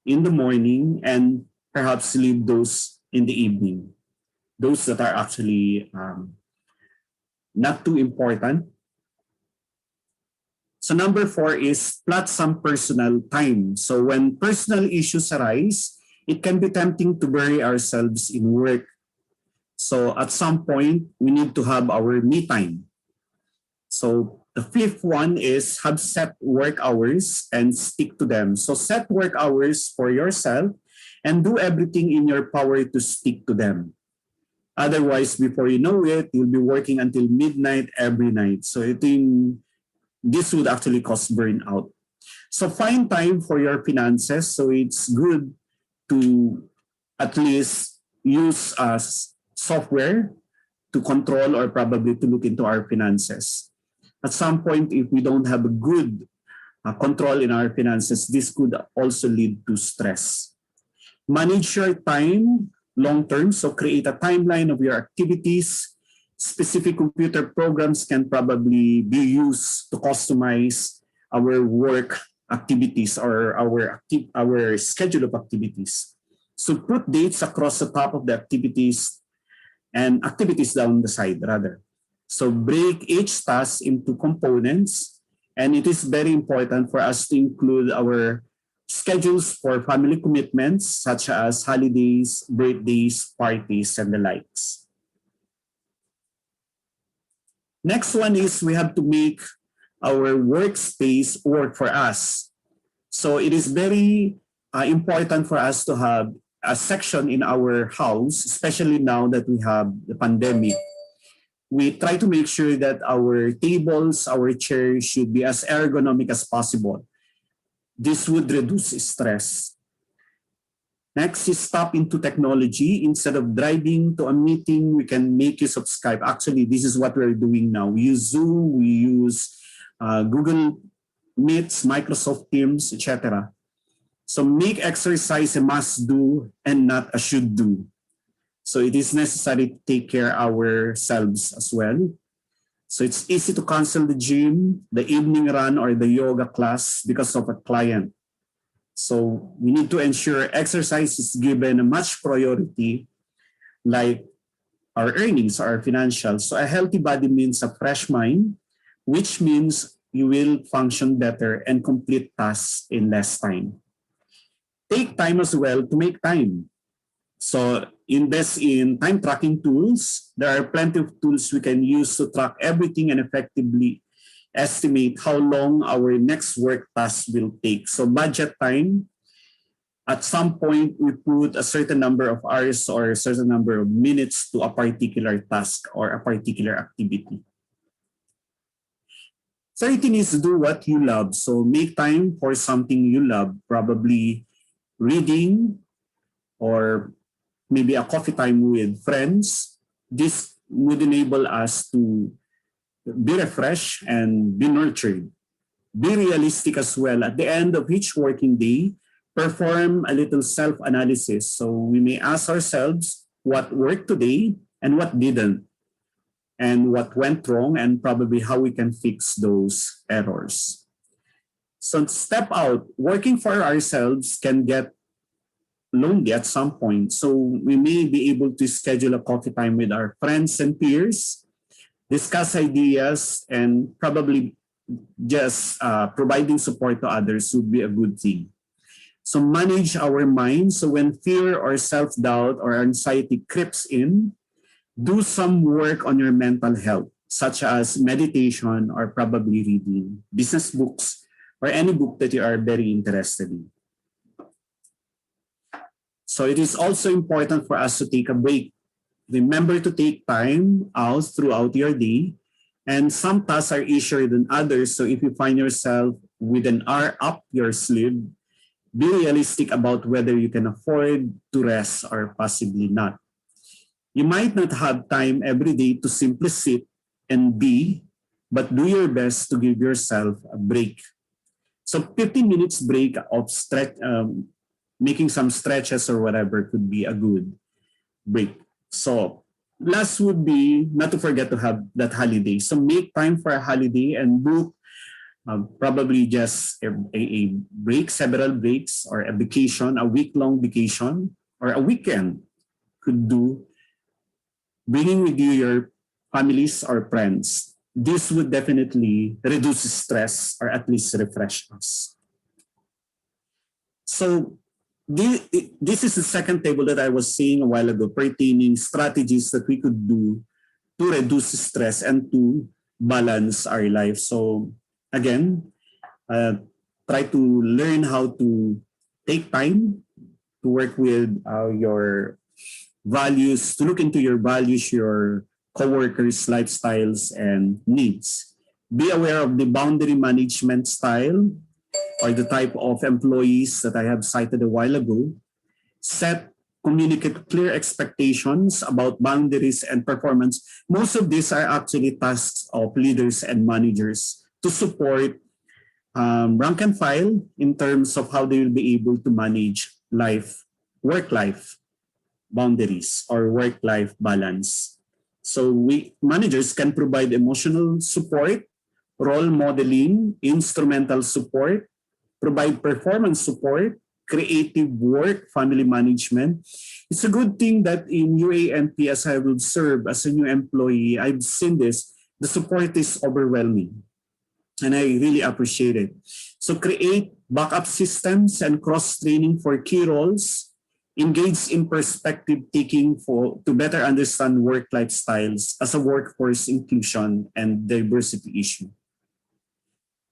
in the morning and perhaps leave those in the evening. Those that are actually not too important. So number four is plot some personal time. So when personal issues arise, it can be tempting to bury ourselves in work. So at some point, we need to have our me time. So the fifth one is have set work hours and stick to them. So set work hours for yourself and do everything in your power to stick to them. Otherwise, before you know it, you'll be working until midnight every night. So I think this would actually cause burnout. So find time for your finances. So it's good to at least use software to control or probably to look into our finances. At some point, if we don't have a good control in our finances, this could also lead to stress. Manage your time long term. So create a timeline of your activities. Specific computer programs can probably be used to customize our work activities or our schedule of activities. So put dates across the top of the activities and activities down the side rather. So break each task into components, and it is very important for us to include our schedules for family commitments such as holidays, birthdays, parties, and the likes. Next one is we have to make our workspace work for us. So it is very important for us to have a section in our house, especially now that we have the pandemic. We try to make sure that our tables, our chairs should be as ergonomic as possible. This would reduce stress. Next is tap into technology. Instead of driving to a meeting, we can make use of Skype. Actually, this is what we're doing now. We use Zoom, we use Google Meets, Microsoft Teams, etc. So make exercise a must do and not a should do. So it is necessary to take care of ourselves as well. So it's easy to cancel the gym, the evening run, or the yoga class because of a client. So we need to ensure exercise is given a much priority, like our earnings, our financials. So a healthy body means a fresh mind, which means you will function better and complete tasks in less time. Take time as well to make time. So invest in time tracking tools. There are plenty of tools we can use to track everything and effectively estimate how long our next work task will take. So budget time. At some point, we put a certain number of hours or a certain number of minutes to a particular task or a particular activity. 13 is do what you love. So make time for something you love, probably reading or maybe a coffee time with friends. This would enable us to be refreshed and be nurtured. Be realistic as well. At the end of each working day, perform a little self-analysis. So we may ask ourselves what worked today and what didn't, and what went wrong, and probably how we can fix those errors. So step out. Working for ourselves can get lonely at some point. So we may be able to schedule a coffee time with our friends and peers, discuss ideas, and probably just providing support to others would be a good thing. So manage our minds. So when fear or self-doubt or anxiety creeps in, do some work on your mental health, such as meditation or probably reading business books or any book that you are very interested in. So it is also important for us to take a break. Remember to take time out throughout your day, and some tasks are easier than others. So if you find yourself with an hour up your sleeve, be realistic about whether you can afford to rest or possibly not. You might not have time every day to simply sit and be, but do your best to give yourself a break. So 15 minutes break of stretch, making some stretches or whatever could be a good break. So last would be not to forget to have that holiday. So make time for a holiday and book probably just a break, several breaks, or a vacation, a week-long vacation, or a weekend could do, bringing with you your families or friends. This would definitely reduce stress or at least refresh us. So this is the second table that I was saying a while ago, pertaining strategies that we could do to reduce stress and to balance our life. So again, try to learn how to take time to work with your values, to look into your values, your coworkers' lifestyles and needs. Be aware of the boundary management style or the type of employees that I have cited a while ago. Communicate clear expectations about boundaries and performance. Most of these are actually tasks of leaders and managers to support rank and file in terms of how they will be able to manage work-life boundaries or work-life balance. So managers can provide emotional support, role modeling, instrumental support, provide performance support, creative work, family management. It's a good thing that in UANP, as I will serve as a new employee, I've seen this, the support is overwhelming. And I really appreciate it. So create backup systems and cross-training for key roles. Engage in perspective taking to better understand work lifestyles as a workforce inclusion and diversity issue.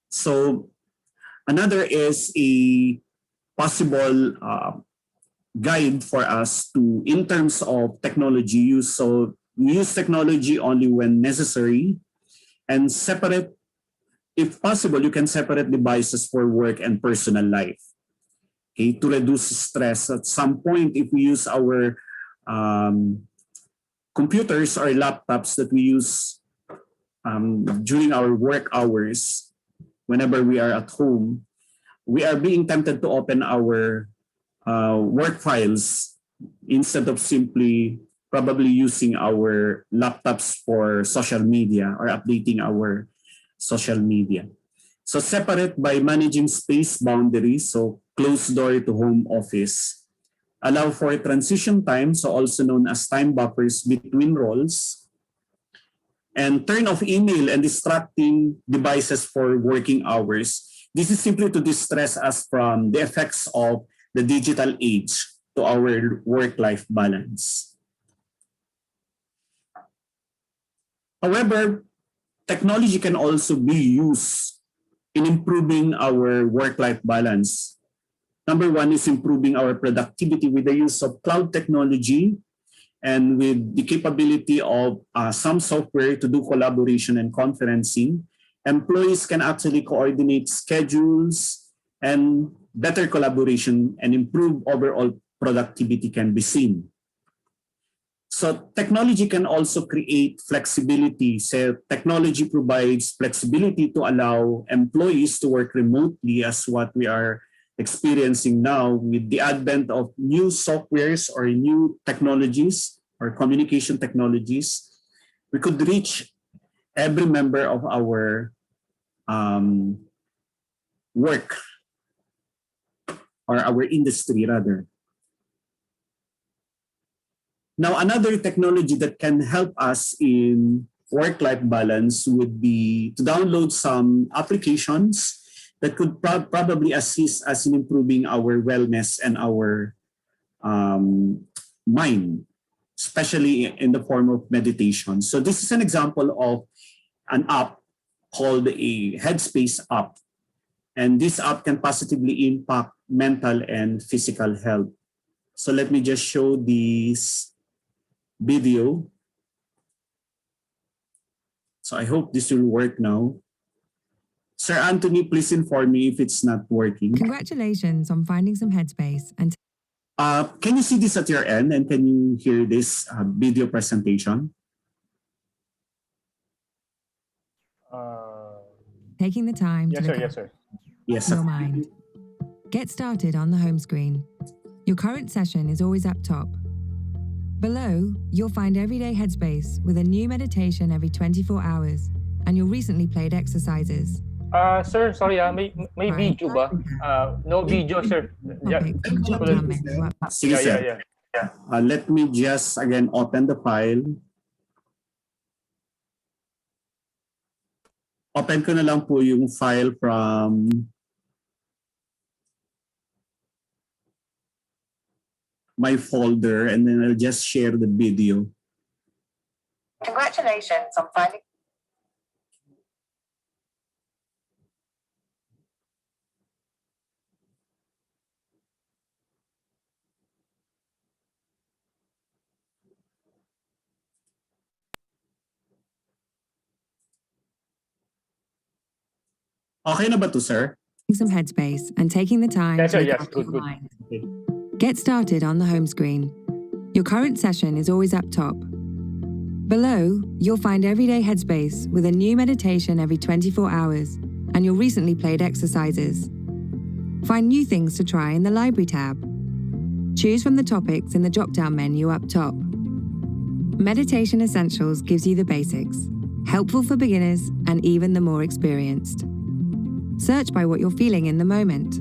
So another is a possible guide for us to, in terms of technology use. So use technology only when necessary, and separate, if possible, you can separate devices for work and personal life. Okay, to reduce stress. At some point, if we use our computers or laptops that we use during our work hours, whenever we are at home, we are being tempted to open our work files instead of simply probably using our laptops for social media or updating our social media. So separate by managing space boundaries, so close door to home office. Allow for transition time, so also known as time buffers between roles. And turn off email and distracting devices for working hours. This is simply to distress us from the effects of the digital age to our work-life balance. However, technology can also be used in improving our work-life balance. Number one is improving our productivity with the use of cloud technology and with the capability of some software to do collaboration and conferencing. employees can actually coordinate schedules, and better collaboration and improve overall productivity can be seen. So technology can also create flexibility. So technology provides flexibility to allow employees to work remotely, as what we are experiencing now with the advent of new softwares or new technologies or communication technologies. We could reach every member of our work or our industry rather. Now, another technology that can help us in work-life balance would be to download some applications that could probably assist us in improving our wellness and our mind, especially in the form of meditation. So this is an example of an app called a Headspace app. And this app can positively impact mental and physical health. So let me just show this video. So I hope this will work now. Sir Anthony, please inform me if it's not working. Congratulations on finding some headspace and can you see this at your end, and can you hear this video presentation? taking the time to look Yes, sir. Yes, your mind. Get started on the home screen. Your current session is always up top. Below, you'll find everyday headspace with a new meditation every 24 hours and your recently played exercises. Sir, sorry, may video ba? No video, sir. Yeah. Sir. Let me just again open the file. Open ko na lang po yung file from my folder, and then I'll just share the video. Congratulations on finding. Okay na ba to, sir? Some headspace and taking the time Yes, sir. to look Yes, after good, your good. mind. Okay. Get started on the home screen. Your current session is always up top. Below, you'll find everyday headspace with a new meditation every 24 hours and your recently played exercises. Find new things to try in the library tab. Choose from the topics in the drop-down menu up top. Meditation Essentials gives you the basics, helpful for beginners and even the more experienced. Search by what you're feeling in the moment.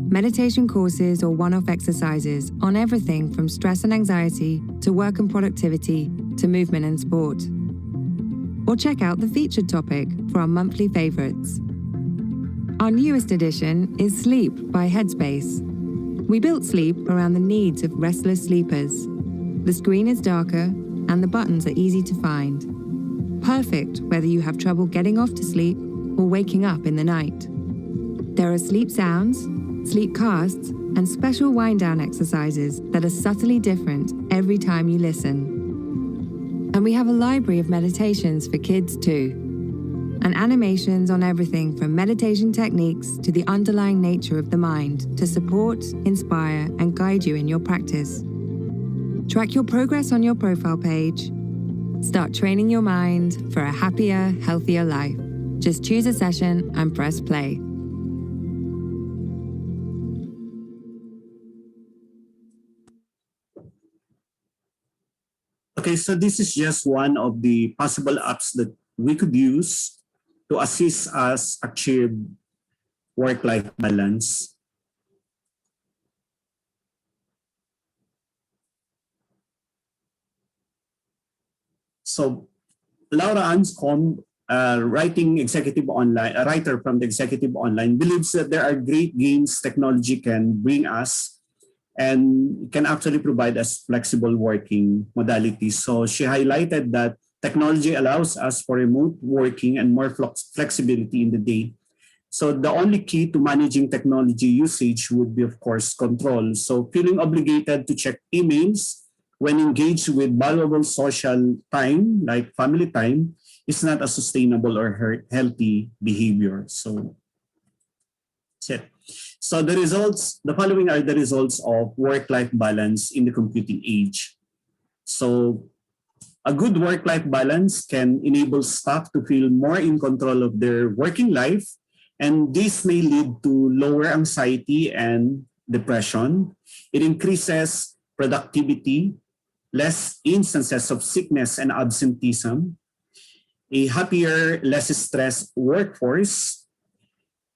Meditation courses or one-off exercises on everything from stress and anxiety to work and productivity to movement and sport. Or check out the featured topic for our monthly favorites. Our newest edition is Sleep by Headspace. We built sleep around the needs of restless sleepers. The screen is darker and the buttons are easy to find. Perfect whether you have trouble getting off to sleep or waking up in the night. There are sleep sounds, sleep casts, and special wind-down exercises that are subtly different every time you listen. And we have a library of meditations for kids too, and animations on everything from meditation techniques to the underlying nature of the mind to support, inspire, and guide you in your practice. Track your progress on your profile page. Start training your mind for a happier, healthier life. Just choose a session and press play. Okay, so this is just one of the possible apps that we could use to assist us achieve work-life balance. So Laura Anscombe, writing executive online, a writer from the Executive Online, believes that there are great gains technology can bring us and can actually provide us flexible working modalities. So she highlighted that technology allows us for remote working and more flexibility in the day. So the only key to managing technology usage would be, of course, control. So feeling obligated to check emails when engaged with valuable social time, like family time, is not a sustainable or healthy behavior. So that's it. So the following are the results of work-life balance in the computing age. So a good work-life balance can enable staff to feel more in control of their working life, and this may lead to lower anxiety and depression. It increases productivity, less instances of sickness and absenteeism, a happier, less stressed workforce,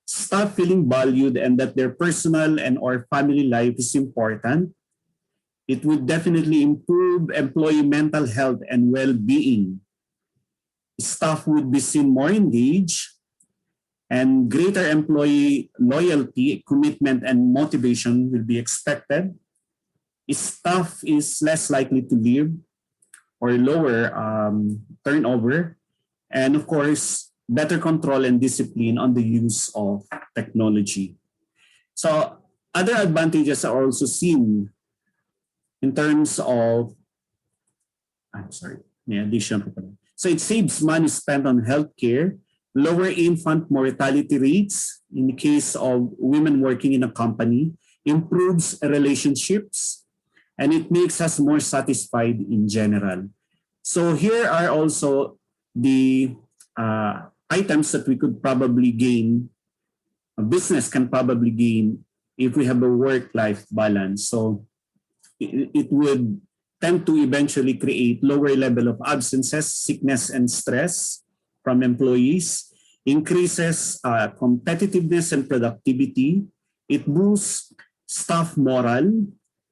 staff feeling valued and that their personal and or family life is important. It would definitely improve employee mental health and well-being. Staff would be seen more engaged, and greater employee loyalty, commitment, and motivation will be expected. Staff is less likely to leave or lower turnover, and of course, better control and discipline on the use of technology. So other advantages are also seen in terms of, So it saves money spent on healthcare, lower infant mortality rates in the case of women working in a company, improves relationships, and it makes us more satisfied in general. So here are also the items that we could probably gain, a business can probably gain if we have a work-life balance. So it would tend to eventually create lower level of absences, sickness, and stress from employees, increases competitiveness and productivity. It boosts staff morale,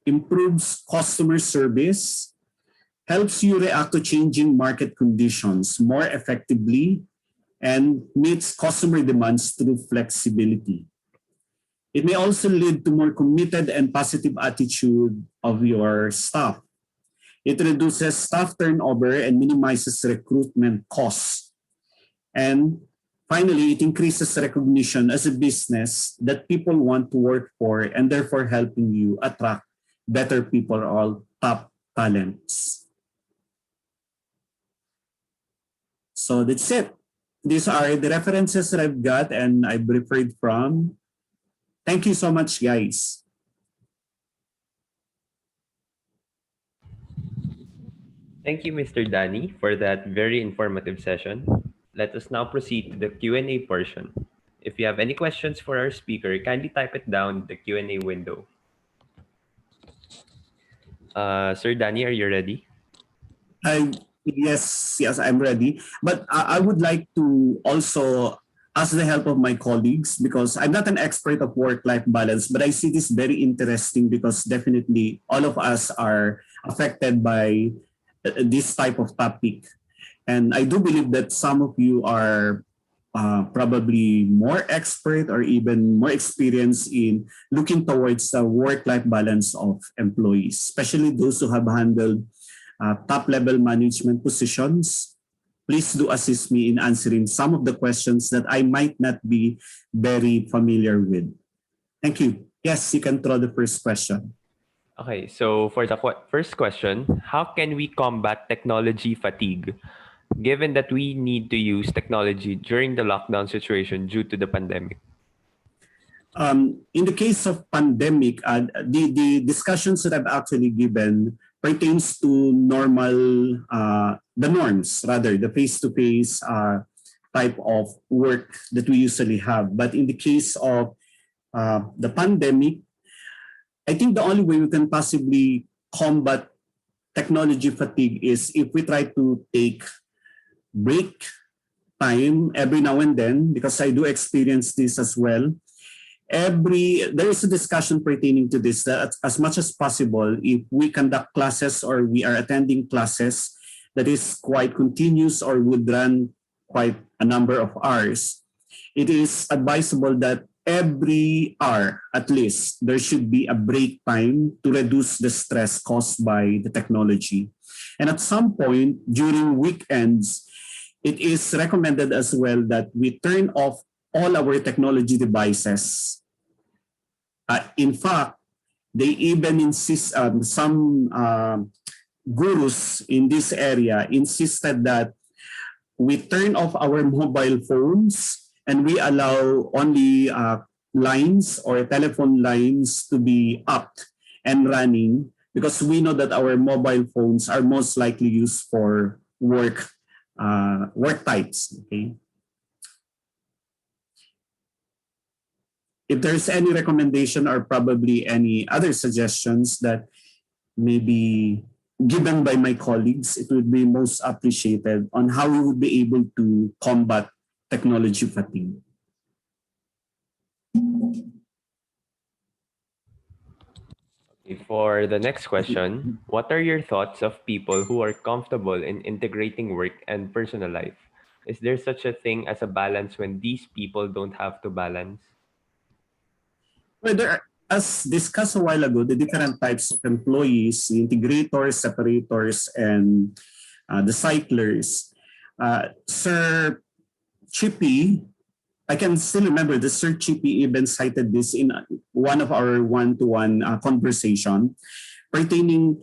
improves customer service, helps you react to changing market conditions more effectively, and meets customer demands through flexibility. It may also lead to more committed and positive attitude of your staff. It reduces staff turnover and minimizes recruitment costs. And finally, it increases recognition as a business that people want to work for and therefore helping you attract better people or top talents. So that's it. These are the references that I've got and I've referred from. Thank you so much, guys. Thank you, Mr. Danny, for that very informative session. Let us now proceed to the Q&A portion. If you have any questions for our speaker, kindly type it down in the Q&A window. Sir Danny, are you ready? Yes, I'm ready. But I would like to also ask the help of my colleagues because I'm not an expert of work-life balance, but I see this very interesting because definitely all of us are affected by this type of topic. And I do believe that some of you are probably more expert or even more experienced in looking towards the work-life balance of employees, especially those who have handled top-level management positions. Please do assist me in answering some of the questions that I might not be very familiar with. Thank you. Yes, you can throw the first question. Okay, so for the first question, how can we combat technology fatigue, given that we need to use technology during the lockdown situation due to the pandemic? In the case of pandemic, the discussions that I've actually given pertains to the norms, rather, the face-to-face type of work that we usually have. But in the case of the pandemic, I think the only way we can possibly combat technology fatigue is if we try to take break time every now and then, because I do experience this as well. There is a discussion pertaining to this that as much as possible, if we conduct classes or we are attending classes that is quite continuous or would run quite a number of hours, it is advisable that every hour at least there should be a break time to reduce the stress caused by the technology. And at some point during weekends, it is recommended as well that we turn off all our technology devices. In fact, they even insist some gurus in this area insisted that we turn off our mobile phones and we allow only lines or telephone lines to be up and running, because we know that our mobile phones are most likely used for work types. Okay. If there's any recommendation or probably any other suggestions that may be given by my colleagues, it would be most appreciated on how we would be able to combat technology fatigue. For the next question, what are your thoughts of people who are comfortable in integrating work and personal life? Is there such a thing as a balance when these people don't have to balance? Well, as discussed a while ago, the different types of employees, the integrators, separators, and the cyclers. Sir Chippy, I can still remember the Sir Chippy even cited this in one of our one-to-one conversation pertaining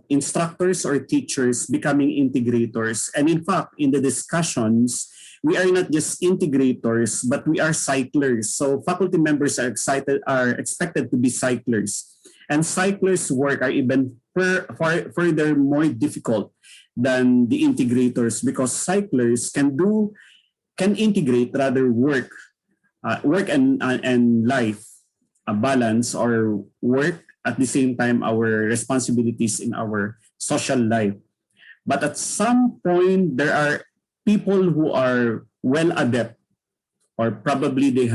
instructors or teachers becoming integrators. And in fact, in the discussions, we are not just integrators, but we are cyclers. So faculty members are expected to be cyclers. And cyclers' work are even further more difficult than the integrators, because cyclers can integrate rather work and life, a balance, or work at the same time our responsibilities in our social life. But at some point, there are people who are well adept, or probably they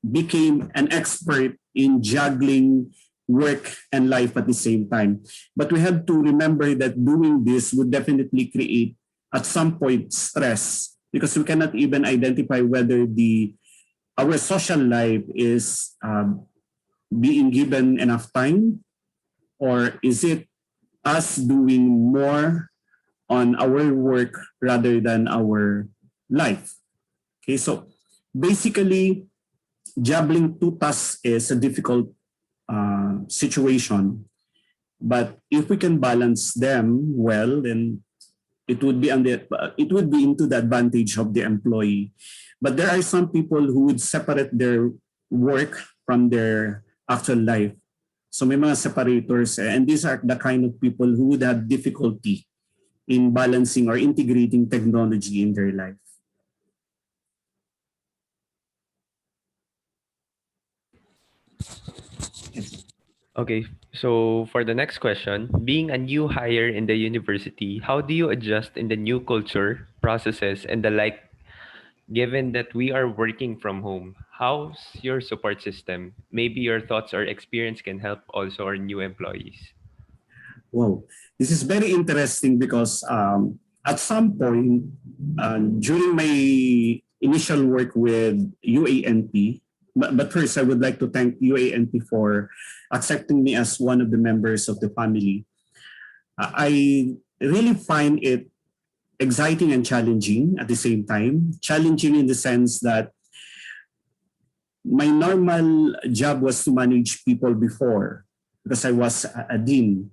became an expert in juggling work and life at the same time. But we have to remember that doing this would definitely create at some point stress, because we cannot even identify whether our social life is being given enough time, or is it us doing more on our work rather than our life. Okay, so basically, juggling two tasks is a difficult situation. But if we can balance them well, then it would be into the advantage of the employee. But there are some people who would separate their work from their actual life. So may mga separators, and these are the kind of people who would have difficulty in balancing or integrating technology in their life. Okay, so for the next question, being a new hire in the university, how do you adjust in the new culture, processes, and the like, given that we are working from home? How's your support system? Maybe your thoughts or experience can help also our new employees. Wow, this is very interesting because at some point during my initial work with UANP, but first I would like to thank UANP for accepting me as one of the members of the family. I really find it exciting and challenging at the same time. Challenging in the sense that my normal job was to manage people before, because I was a dean.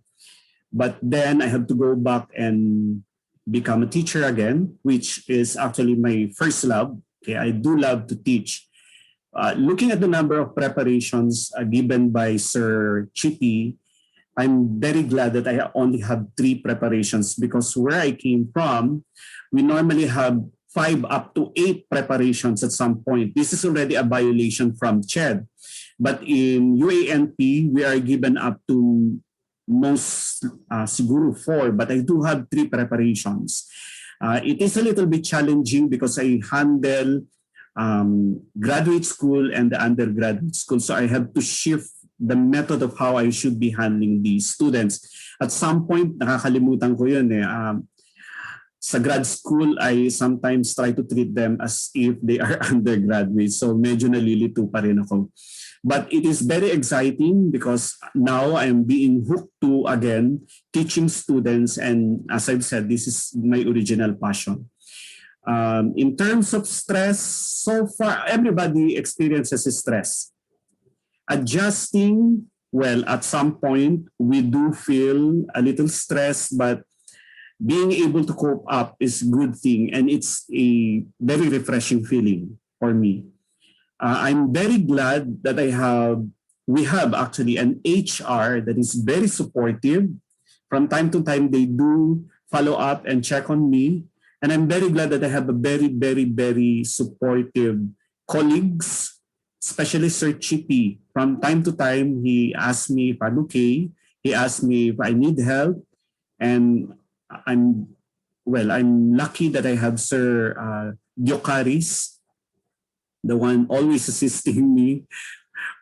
But then I have to go back and become a teacher again, which is actually my first love. Okay, I do love to teach. Looking at the number of preparations given by Sir Chippy, I'm very glad that I only have 3 preparations, because where I came from, we normally have 5 up to 8 preparations at some point. This is already a violation from CHED. But in UANP, we are given up to most siguro 4, but I do have 3 preparations. It is a little bit challenging because I handle graduate school and the undergraduate school. So I have to shift the method of how I should be handling these students. At some point, nakakalimutan ko yun eh. Sa grad school, I sometimes try to treat them as if they are undergraduates. So medyo nalilito pa rin ako. But it is very exciting because now I am being hooked to, again, teaching students. And as I've said, this is my original passion. In terms of stress, so far, everybody experiences stress. Adjusting well, at some point, we do feel a little stressed, but being able to cope up is a good thing, and it's a very refreshing feeling for me. I'm very glad that we have actually an HR that is very supportive. From time to time, they do follow up and check on me. And I'm very glad that I have a very, very, very supportive colleagues, especially Sir Chippy. From time to time, he asks me if I'm okay. He asks me if I need help. And I'm lucky that I have Sir Diocaris, the one always assisting me.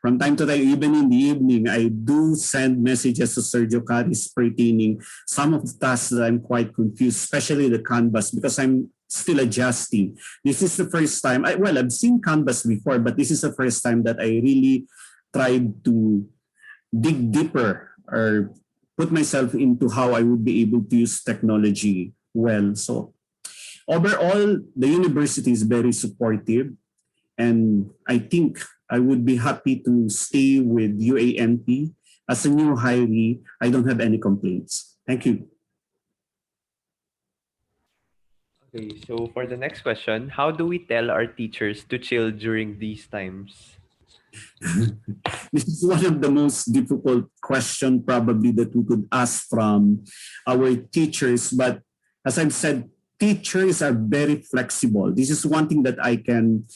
From time to time, even in the evening, I do send messages to Sergio Caris pertaining some of the tasks that I'm quite confused, especially the Canvas, because I'm still adjusting. This is the first time, I've seen Canvas before, but this is the first time that I really tried to dig deeper or put myself into how I would be able to use technology well. So overall, the university is very supportive. And I think I would be happy to stay with UANP. As a new hiree, I don't have any complaints. Thank you. Okay, so for the next question, how do we tell our teachers to chill during these times? This is one of the most difficult questions probably that we could ask from our teachers. But as I've said, teachers are very flexible. This is one thing that I can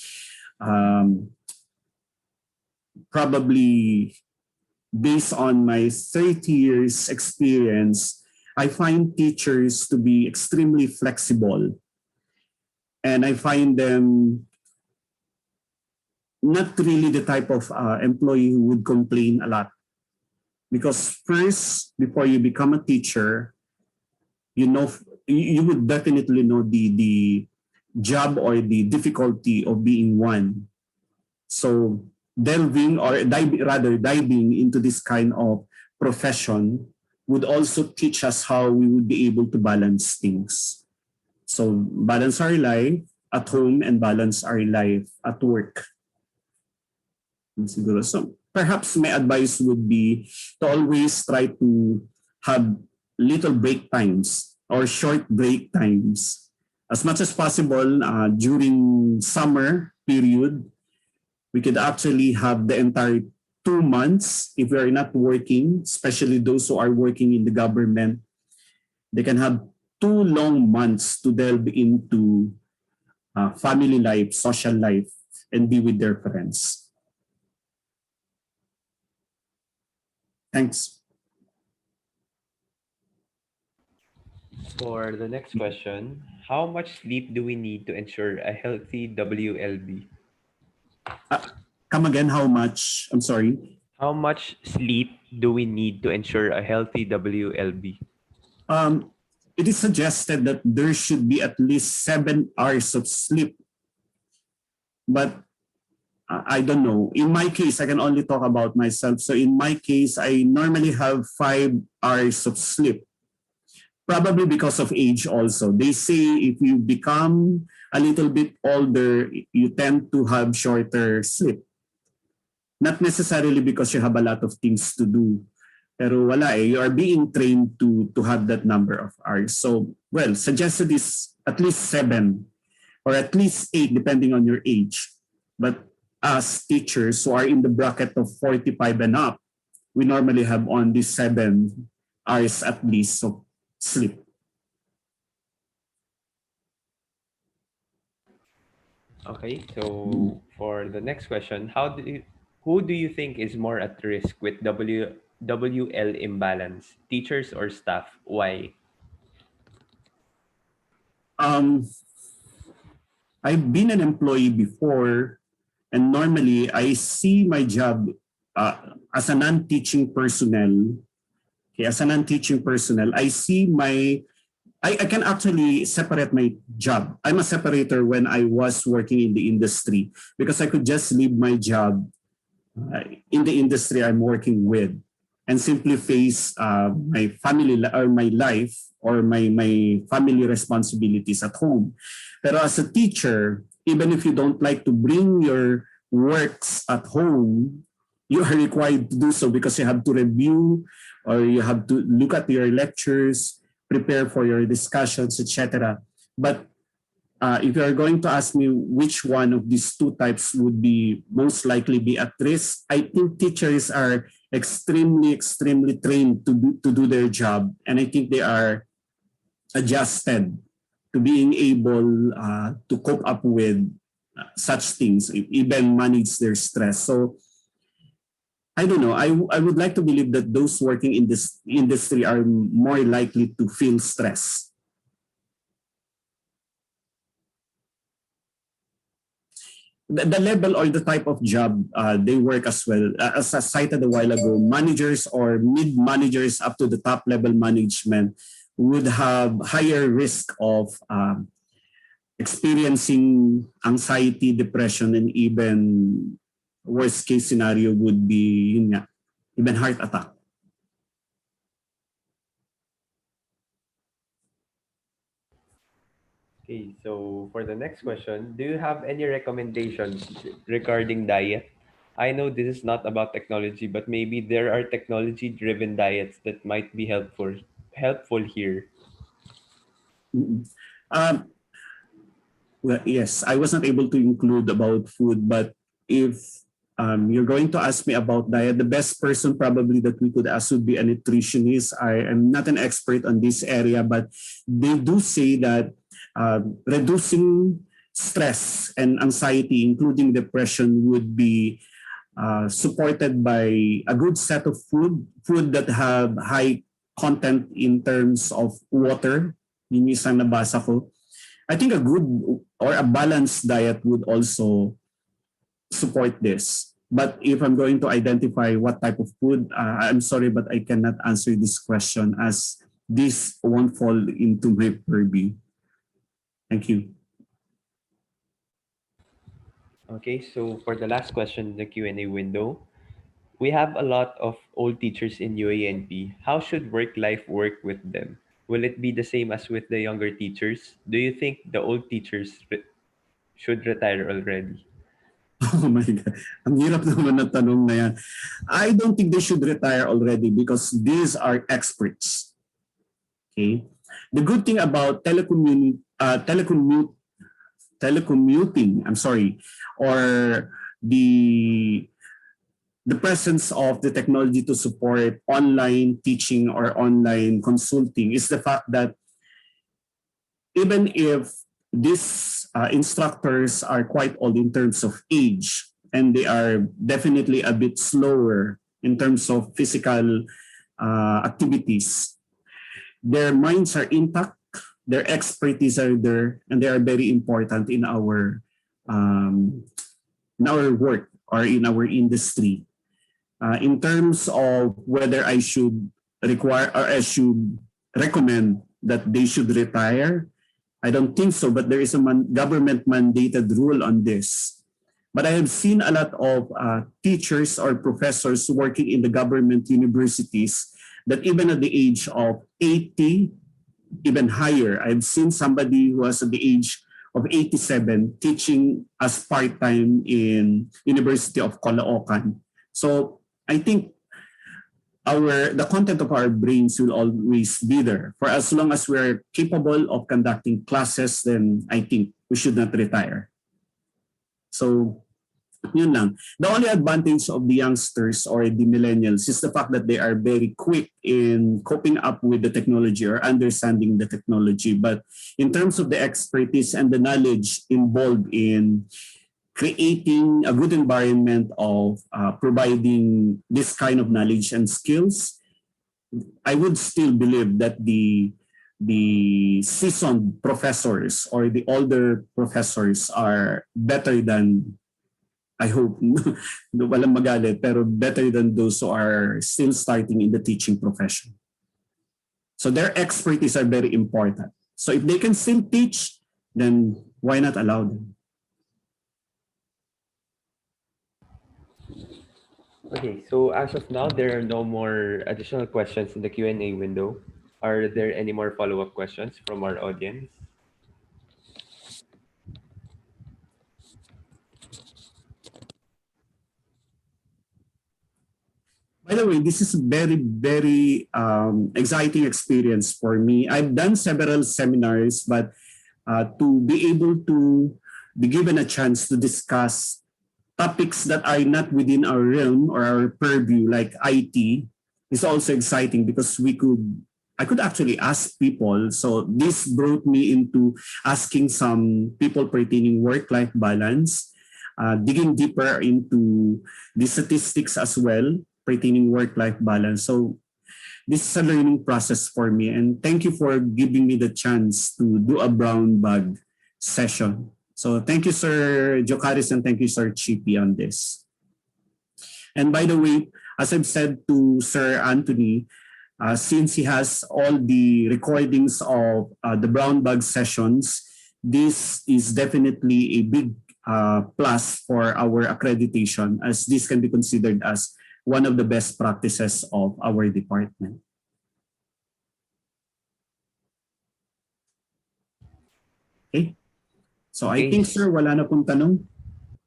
probably, based on my 30 years experience, I find teachers to be extremely flexible. And I find them not really the type of employee who would complain a lot. Because first, before you become a teacher, you would definitely know the job or the difficulty of being one. So diving into this kind of profession would also teach us how we would be able to balance things. So balance our life at home and balance our life at work. So perhaps my advice would be to always try to have little break times or short break times. As much as possible during summer period, we could actually have the entire 2 months if we are not working, especially those who are working in the government. They can have 2 long months to delve into family life, social life, and be with their friends. Thanks. For the next question, how much sleep do we need to ensure a healthy WLB? Come again, how much? I'm sorry. How much sleep do we need to ensure a healthy WLB? It is suggested that there should be at least 7 hours of sleep. But I don't know. In my case, I can only talk about myself. So in my case, I normally have 5 hours of sleep. Probably because of age also. They say if you become a little bit older, you tend to have shorter sleep. Not necessarily because you have a lot of things to do. Pero wala you are being trained to have that number of hours. So, well, suggested is at least 7 or at least 8 depending on your age. But as teachers who are in the bracket of 45 and up, we normally have only 7 hours at least of sleep. Okay, so for the next question, who do you think is more at risk with WL imbalance, teachers or staff? Why? I've been an employee before, and normally I see my job as a non-teaching personnel. Okay, as a non-teaching personnel, I can actually separate my job. I'm a separator when I was working in the industry because I could just leave my job in the industry I'm working with and simply face my family or my life or my family responsibilities at home. Pero as a teacher, even if you don't like to bring your works at home, you are required to do so because you have to review or you have to look at your lectures, prepare for your discussions, etc. But if you are going to ask me which one of these two types would be most likely be at risk, I think teachers are extremely trained to do their job. And I think they are adjusted to being able to cope up with such things, even manage their stress. So I don't know. I would like to believe that those working in this industry are more likely to feel stress. The level or the type of job they work as well. As I cited a while ago, managers or mid-managers up to the top level management would have higher risk of experiencing anxiety, depression, and even worst case scenario would be yun nga, even heart attack. Okay, so for the next question, do you have any recommendations regarding diet? I know this is not about technology, but maybe there are technology-driven diets that might be helpful here. Um, well, yes, I was not able to include about food, but if you're going to ask me about diet, the best person probably that we could ask would be a nutritionist. I am not an expert on this area, but they do say that reducing stress and anxiety, including depression, would be supported by a good set of food that have high content in terms of water. Yun yung isang nabasa ko. I think a good or a balanced diet would also support this. But if I'm going to identify what type of food, I'm sorry, but I cannot answer this question as this won't fall into my purview. Thank you. Okay, so for the last question in the Q&A window, we have a lot of old teachers in UANP. How should work life work with them? Will it be the same as with the younger teachers? Do you think the old teachers should retire already? Oh my God. Ang hirap naman ng tanong na yan. I don't think they should retire already because these are experts. Okay? The good thing about telecommuting, I'm sorry, or the presence of the technology to support online teaching or online consulting is the fact that even if these instructors are quite old in terms of age and they are definitely a bit slower in terms of physical activities, their minds are intact, their expertise are there, and they are very important in our work or in our industry. In terms of whether I should require or I should recommend that they should retire, I don't think so, but there is a government mandated rule on this. But I have seen a lot of teachers or professors working in the government universities that even at the age of 80, even higher, I've seen somebody who was at the age of 87 teaching as part-time in University of Caloocan. So I think the content of our brains will always be there. For as long as we're capable of conducting classes, then I think we should not retire. So yun lang. The only advantage of the youngsters or the millennials is the fact that they are very quick in coping up with the technology or understanding the technology. But in terms of the expertise and the knowledge involved in creating a good environment of providing this kind of knowledge and skills, I would still believe that the seasoned professors or the older professors are better than, I hope, walang magalit, pero better than those who are still starting in the teaching profession. So their expertise are very important. So if they can still teach, then why not allow them? Okay, so as of now, there are no more additional questions in the Q&A window. Are there any more follow-up questions from our audience? By the way, this is a very, very exciting experience for me. I've done several seminars, but to be able to be given a chance to discuss topics that are not within our realm or our purview, like IT, is also exciting because I could actually ask people. So this brought me into asking some people pertaining work-life balance, digging deeper into the statistics as well pertaining work-life balance. So this is a learning process for me. And thank you for giving me the chance to do a brown bag session. So thank you, Sir Jokaris, and thank you, Sir Chippy, on this. And by the way, as I've said to Sir Anthony, since he has all the recordings of the brown bag sessions, this is definitely a big plus for our accreditation, as this can be considered as one of the best practices of our department. Okay. So I think, sir, wala na pong tanong.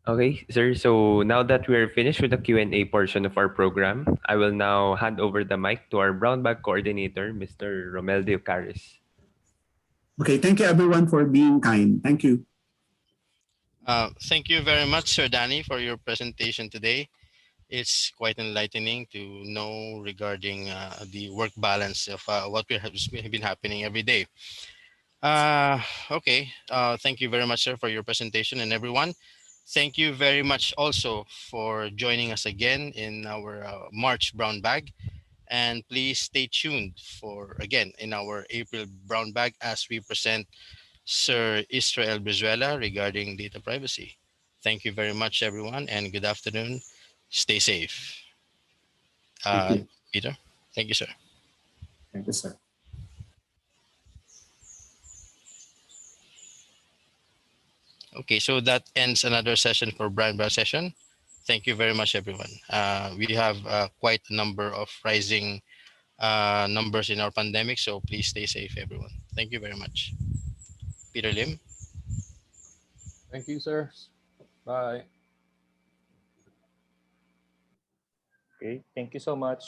Okay, sir. So now that we're finished with the Q&A portion of our program, I will now hand over the mic to our brown bag coordinator, Mr. Romel de Ocaris. Okay, thank you everyone for being kind. Thank you. Thank you very much, Sir Danny, for your presentation today. It's quite enlightening to know regarding the work balance of what has been happening every day. Okay, thank you very much, sir, for your presentation, and everyone. Thank you very much also for joining us again in our March Brown Bag. And please stay tuned for, again, in our April Brown Bag as we present Sir Israel Brizuela regarding data privacy. Thank you very much, everyone, and good afternoon. Stay safe. Thank you. Peter, thank you, sir. Thank you, sir. Okay, so that ends another session for Brown Bag session. Thank you very much, everyone. We have quite a number of rising numbers in our pandemic, so please stay safe, everyone. Thank you very much. Peter Lim. Thank you, sir. Bye. Okay, thank you so much.